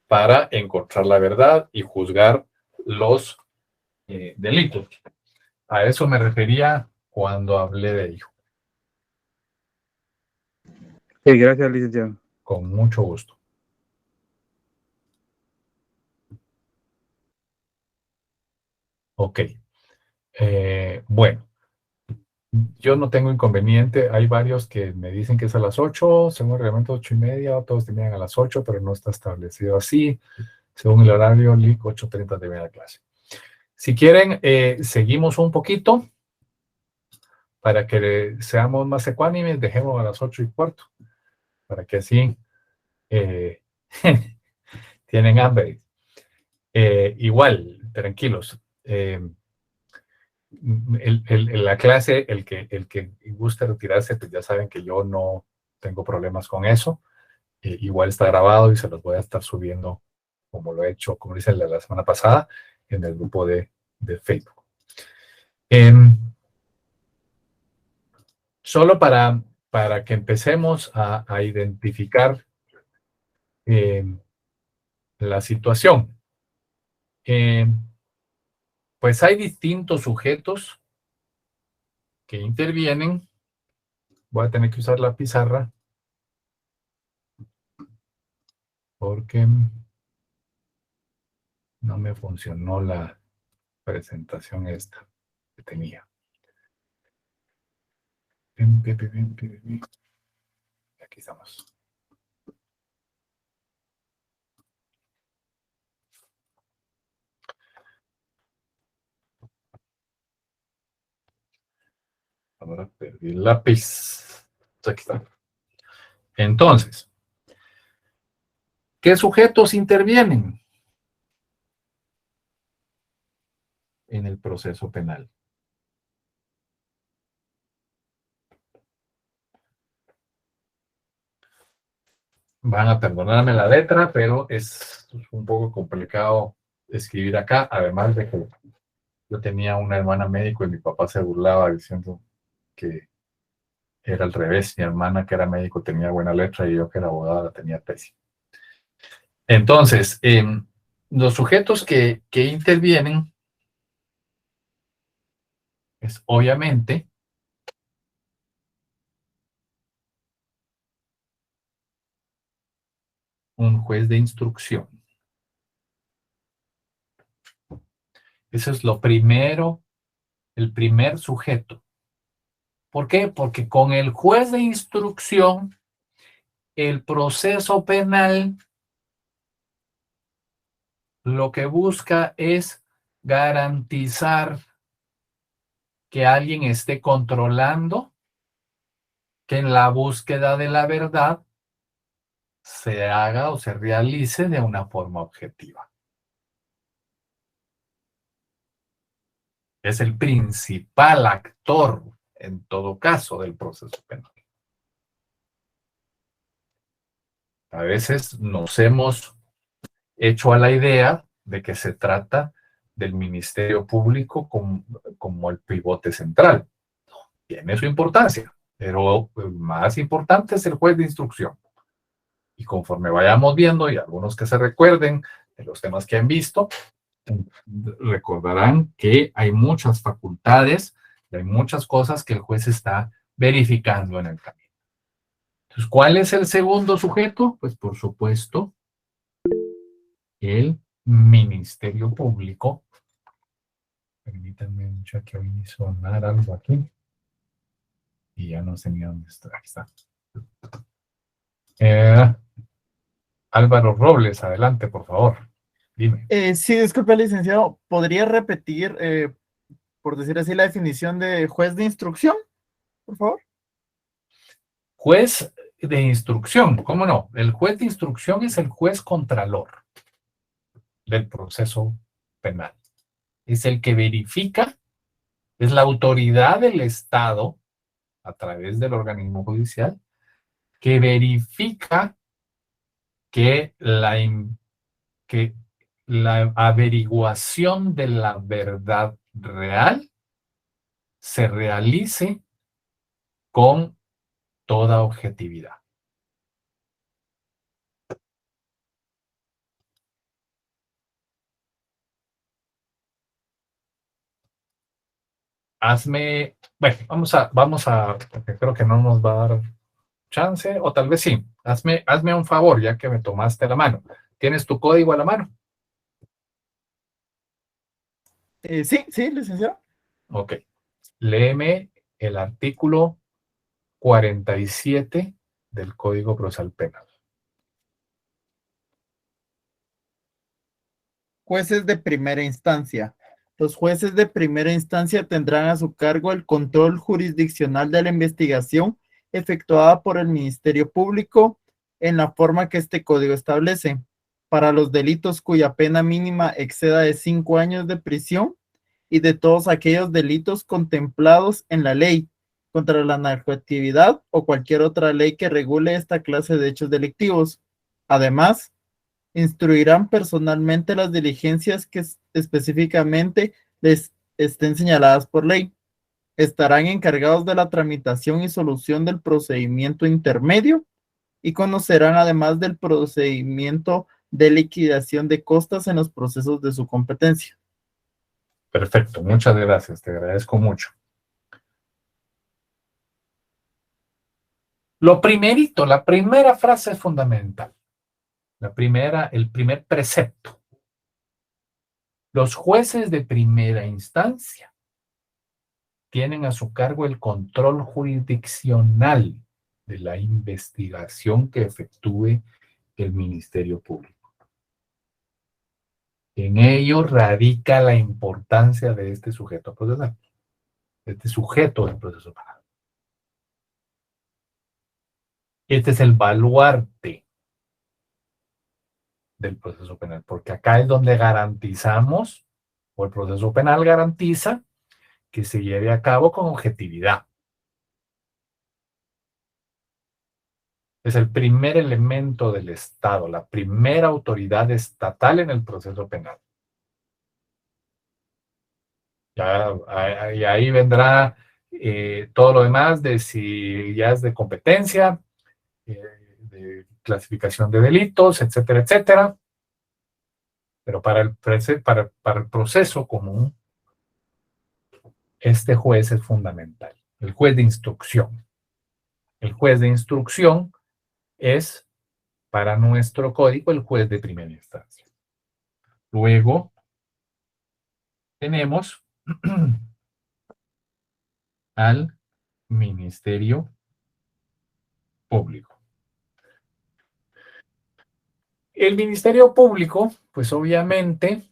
para encontrar la verdad y juzgar los delitos. A eso me refería cuando hablé de ello. Sí, gracias, licenciado. Con mucho gusto. Ok. Bueno, yo no tengo inconveniente. Hay varios que me dicen que es a las 8, según el reglamento 8:30, todos tenían a las 8, pero no está establecido así. Según el horario, LIC 8:30 de la clase. Si quieren, seguimos un poquito para que seamos más ecuánimes. Dejemos a las 8:15, para que así tienen hambre. Igual, tranquilos. La clase, el que guste retirarse, pues ya saben que yo no tengo problemas con eso. Igual está grabado y se los voy a estar subiendo, como lo he hecho, como dice la semana pasada, en el grupo de Facebook. Solo para que empecemos a identificar la situación. Pues hay distintos sujetos que intervienen. Voy a tener que usar la pizarra porque no me funcionó la presentación esta que tenía. Aquí estamos. Ahora perdí el lápiz. Aquí está. Entonces, ¿qué sujetos intervienen en el proceso penal? Van a perdonarme la letra, pero es un poco complicado escribir acá, además de que yo tenía una hermana médico y mi papá se burlaba diciendo que era al revés. Mi hermana, que era médico, tenía buena letra y yo, que era abogada, la tenía pésima. Entonces, los sujetos que intervienen es obviamente un juez de instrucción. Eso es lo primero, el primer sujeto. ¿Por qué? Porque con el juez de instrucción, el proceso penal lo que busca es garantizar que alguien esté controlando que en la búsqueda de la verdad se haga o se realice de una forma objetiva. Es el principal actor, en todo caso, del proceso penal. A veces nos hemos hecho a la idea de que se trata del Ministerio Público como el pivote central. Tiene su importancia, pero el más importante es el juez de instrucción. Y conforme vayamos viendo, y algunos que se recuerden de los temas que han visto, recordarán que hay muchas facultades y hay muchas cosas que el juez está verificando en el camino. Entonces, ¿cuál es el segundo sujeto? Pues, por supuesto, el Ministerio Público. Permítanme, que hoy me sonar algo aquí. Y ya no sé ni dónde está. Aquí está. Álvaro Robles, adelante, por favor. Dime. Sí, disculpe, licenciado. ¿Podría repetir, por decir así, la definición de juez de instrucción, por favor? Juez de instrucción, ¿cómo no? El juez de instrucción es el juez contralor del proceso penal. Es el que verifica, es la autoridad del Estado, a través del organismo judicial, que verifica que la averiguación de la verdad real se realice con toda objetividad. bueno, vamos a, porque creo que no nos va a dar chance, o tal vez sí. Hazme un favor, ya que me tomaste la mano. ¿Tienes tu código a la mano? Sí, licenciado. Ok. Léeme el artículo 47 del Código Procesal Penal. Jueces de primera instancia. Los jueces de primera instancia tendrán a su cargo el control jurisdiccional de la investigación efectuada por el Ministerio Público en la forma que este código establece, para los delitos cuya pena mínima exceda de 5 años de prisión y de todos aquellos delitos contemplados en la ley contra la narcoactividad o cualquier otra ley que regule esta clase de hechos delictivos. Además, instruirán personalmente las diligencias que específicamente les estén señaladas por ley. Estarán encargados de la tramitación y solución del procedimiento intermedio y conocerán además del procedimiento de liquidación de costas en los procesos de su competencia. Perfecto, muchas gracias, te agradezco mucho. Lo primerito, la primera frase es fundamental. El primer precepto. Los jueces de primera instancia tienen a su cargo el control jurisdiccional de la investigación que efectúe el Ministerio Público. En ello radica la importancia de este sujeto procesal, de este sujeto del proceso penal. Este es el baluarte del proceso penal, porque acá es donde garantizamos, o el proceso penal garantiza, que se lleve a cabo con objetividad. Es el primer elemento del Estado, la primera autoridad estatal en el proceso penal. Y ahí vendrá todo lo demás de si ya es de competencia, de clasificación de delitos, etcétera, etcétera. Pero para el proceso común, este juez es fundamental, el juez de instrucción. El juez de instrucción es, para nuestro código, el juez de primera instancia. Luego, tenemos al Ministerio Público. El Ministerio Público, pues obviamente,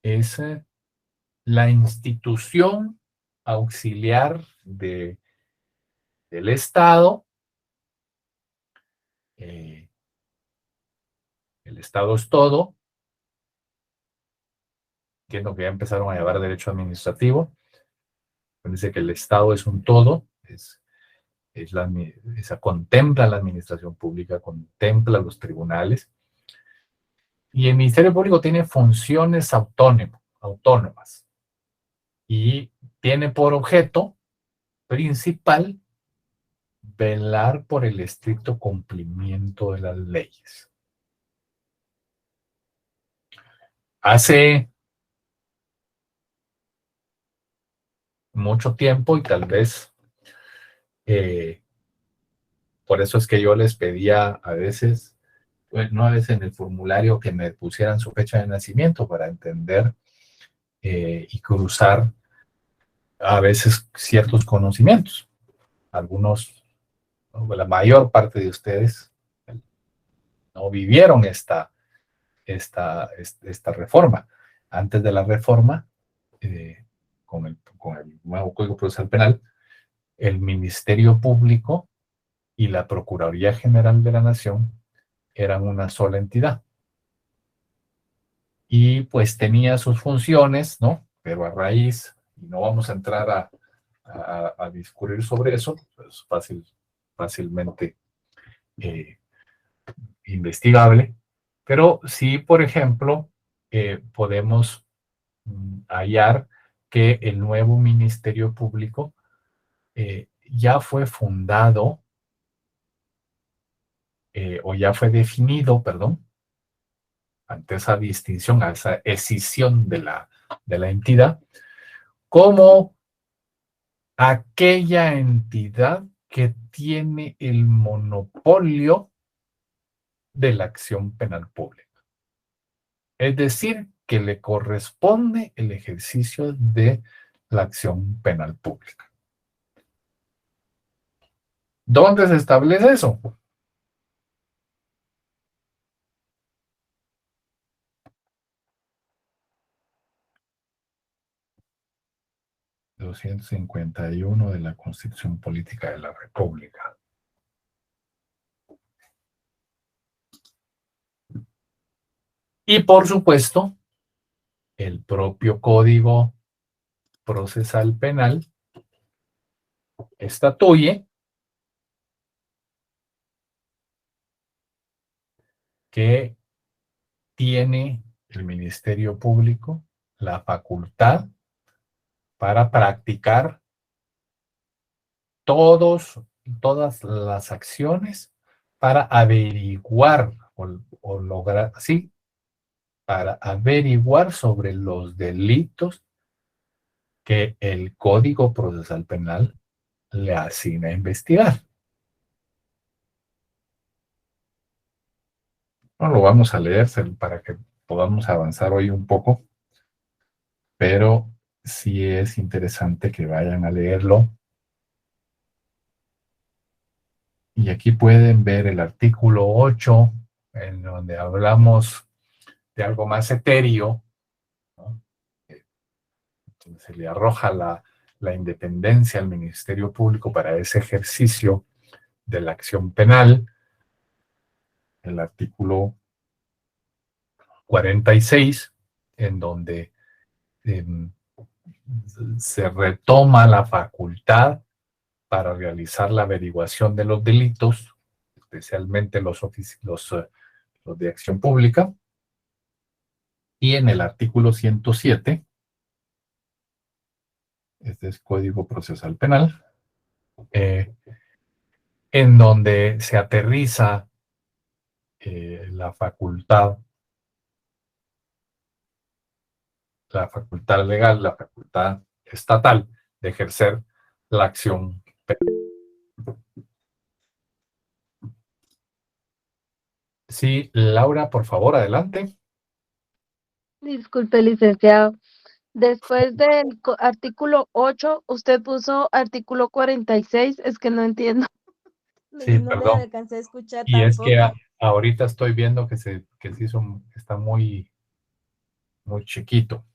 es la institución auxiliar del Estado. El Estado es todo. Entiendo que ya empezaron a llevar derecho administrativo. Dice que el Estado es un todo, contempla la administración pública, contempla los tribunales. Y el Ministerio Público tiene funciones autónomas y tiene por objeto principal velar por el estricto cumplimiento de las leyes. Hace mucho tiempo, y tal vez por eso es que yo les pedía a veces, no a veces en el formulario, que me pusieran su fecha de nacimiento para entender y cruzar a veces ciertos conocimientos. Algunos, la mayor parte de ustedes no vivieron esta reforma. Antes de la reforma, con el nuevo Código Procesal Penal, el Ministerio Público y la Procuraduría General de la Nación eran una sola entidad. Y pues tenía sus funciones, ¿no? Pero a raíz, y no vamos a entrar a discurrir sobre eso, es fácilmente investigable, pero sí, por ejemplo, podemos hallar que el nuevo Ministerio Público ya fue fundado, o ya fue definido, perdón, ante esa distinción, a esa escisión de la entidad, como aquella entidad que tiene el monopolio de la acción penal pública. Es decir, que le corresponde el ejercicio de la acción penal pública. ¿Dónde se establece eso? ...251 de la Constitución Política de la República. Y por supuesto, el propio Código Procesal Penal estatuye que tiene el Ministerio Público la facultad para practicar todas las acciones para averiguar o lograr, sí, para averiguar sobre los delitos que el Código Procesal Penal le asigna a investigar. No lo vamos a leer para que podamos avanzar hoy un poco, pero sí es interesante que vayan a leerlo. Y aquí pueden ver el artículo 8, en donde hablamos de algo más etéreo, ¿no? Se le arroja la independencia al Ministerio Público para ese ejercicio de la acción penal. El artículo 46, en donde se retoma la facultad para realizar la averiguación de los delitos, especialmente los de acción pública. Y en el artículo 107, este es Código Procesal Penal, en donde se aterriza la facultad legal, la facultad estatal de ejercer la acción penal. Sí, Laura, por favor, adelante. Disculpe, licenciado. Después del artículo 8, usted puso artículo 46, es que no entiendo. Sí, No le perdón. alcancé a escuchar Y es que tampoco. ahorita estoy viendo que se hizo, está muy chiquito.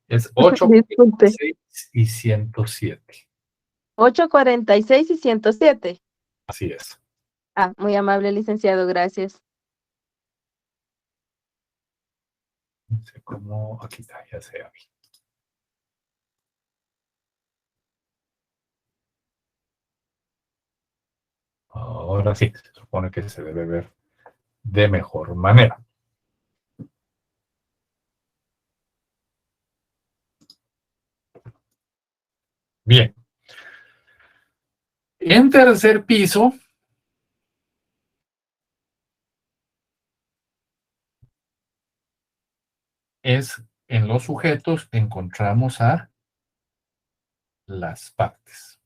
Es 8, Disculpe. 46 y 107. 8, 46 y 107. Así es. Ah, muy amable, licenciado, gracias. No sé cómo, aquí está, ya se ve. Ahora sí, se supone que se debe ver de mejor manera. Bien. En tercer piso, en los sujetos encontramos a las partes.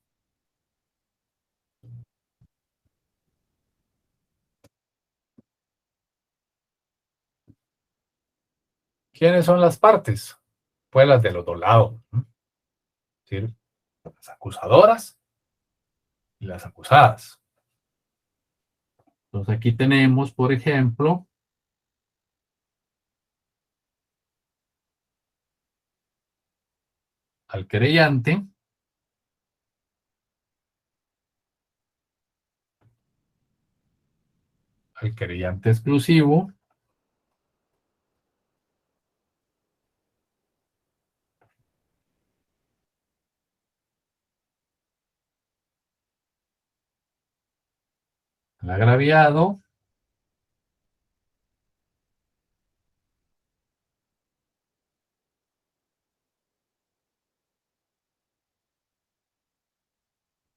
¿Quiénes son las partes? Pues las del otro lado, ¿no? Es decir, las acusadoras y las acusadas. Entonces aquí tenemos, por ejemplo, al querellante, exclusivo, al agraviado,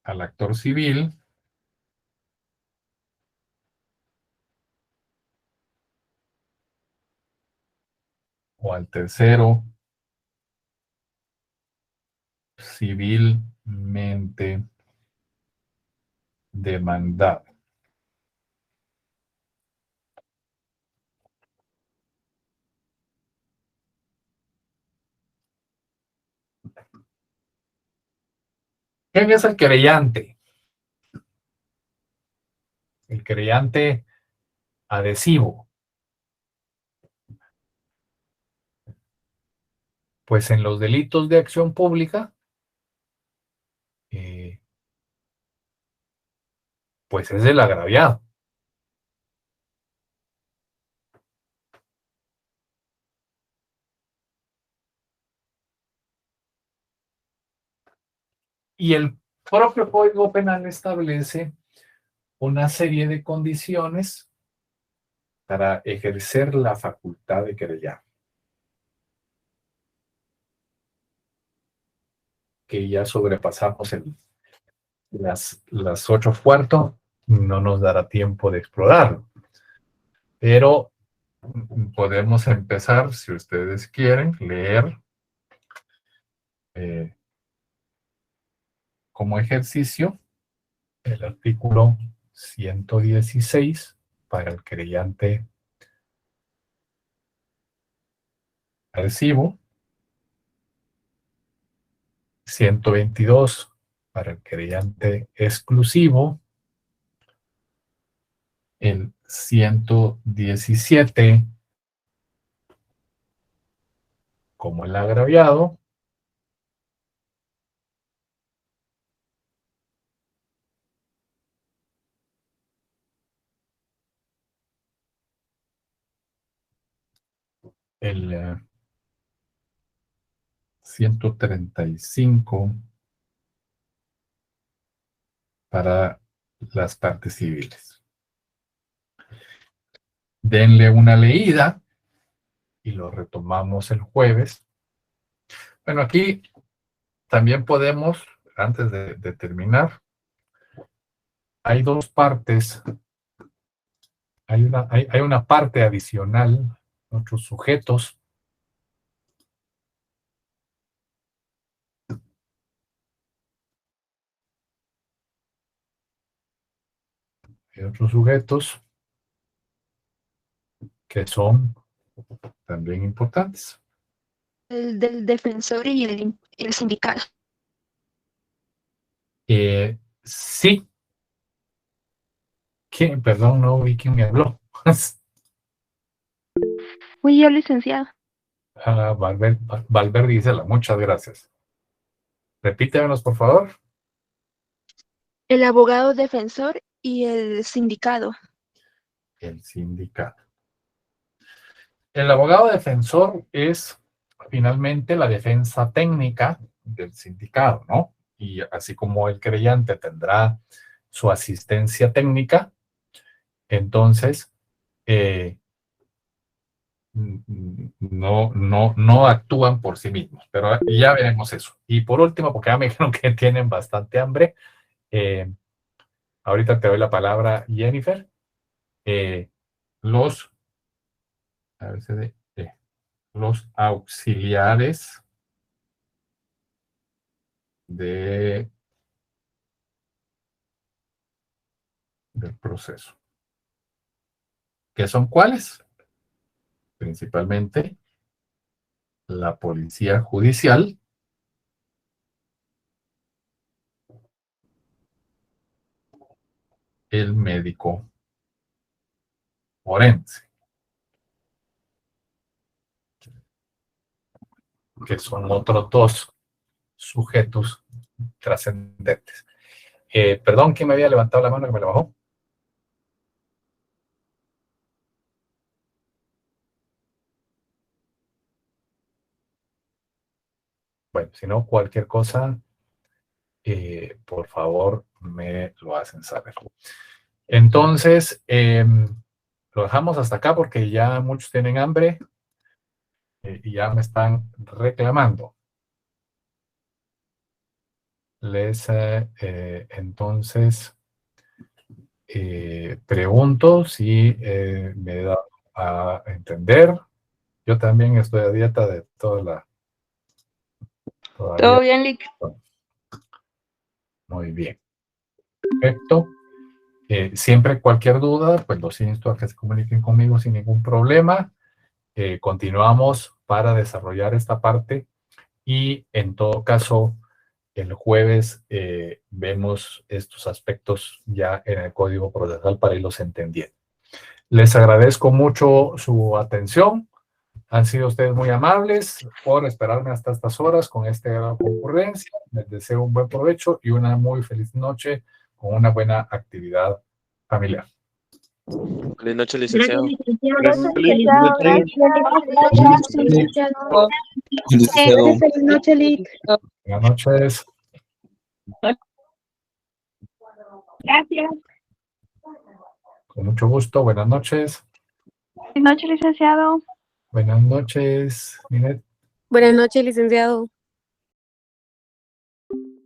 al actor civil, o al tercero civilmente demandado. ¿Quién es el querellante? El querellante adhesivo. Pues en los delitos de acción pública, pues es el agraviado. Y el propio Código Penal establece una serie de condiciones para ejercer la facultad de querellar, que ya sobrepasamos las 8:15, no nos dará tiempo de explorarlo. Pero podemos empezar, si ustedes quieren, leer como ejercicio el artículo 116 para el querellante adhesivo, 122 para el querellante exclusivo, el 117 como el agraviado, el 135 para las partes civiles. Denle una leída y lo retomamos el jueves. Bueno, aquí también podemos, antes de terminar, hay dos partes. Hay una parte adicional, otros sujetos. Hay otros sujetos que son también importantes. El del defensor y el sindical. Sí. ¿Quién? Perdón, no vi quién me habló. Fui yo, licenciado. Valverde Isela, muchas gracias. Repítemelos, por favor. El abogado defensor y el sindicado. El sindicato. El abogado defensor es finalmente la defensa técnica del sindicato, ¿no? Y así como el querellante tendrá su asistencia técnica, entonces no actúan por sí mismos, pero ya veremos eso. Y por último, porque ya me dijeron que tienen bastante hambre, ahorita te doy la palabra, Jennifer. Los auxiliares del proceso. ¿Qué son cuáles? Principalmente la policía judicial, el médico forense, que son otros dos sujetos trascendentes. Perdón, ¿quién me había levantado la mano que me la bajó? Bueno, si no, cualquier cosa, por favor, me lo hacen saber. Entonces, lo dejamos hasta acá porque ya muchos tienen hambre y ya me están reclamando. Entonces, pregunto si me da a entender. Yo también estoy a dieta de toda Todavía. Todo bien, Lick. Muy bien. Perfecto. Siempre cualquier duda, pues los insto a que se comuniquen conmigo sin ningún problema. Continuamos para desarrollar esta parte y en todo caso el jueves vemos estos aspectos ya en el Código Procesal para irlos entendiendo. Les agradezco mucho su atención. Han sido ustedes muy amables por esperarme hasta estas horas con esta gran concurrencia. Les deseo un buen provecho y una muy feliz noche con una buena actividad familiar. Feliz noche, licenciado. Feliz noche, Lick. Buenas noches. Gracias. Con mucho gusto. Buenas noches. Buenas noches, licenciado. Buenas noches, Minet. Buenas noches, licenciado.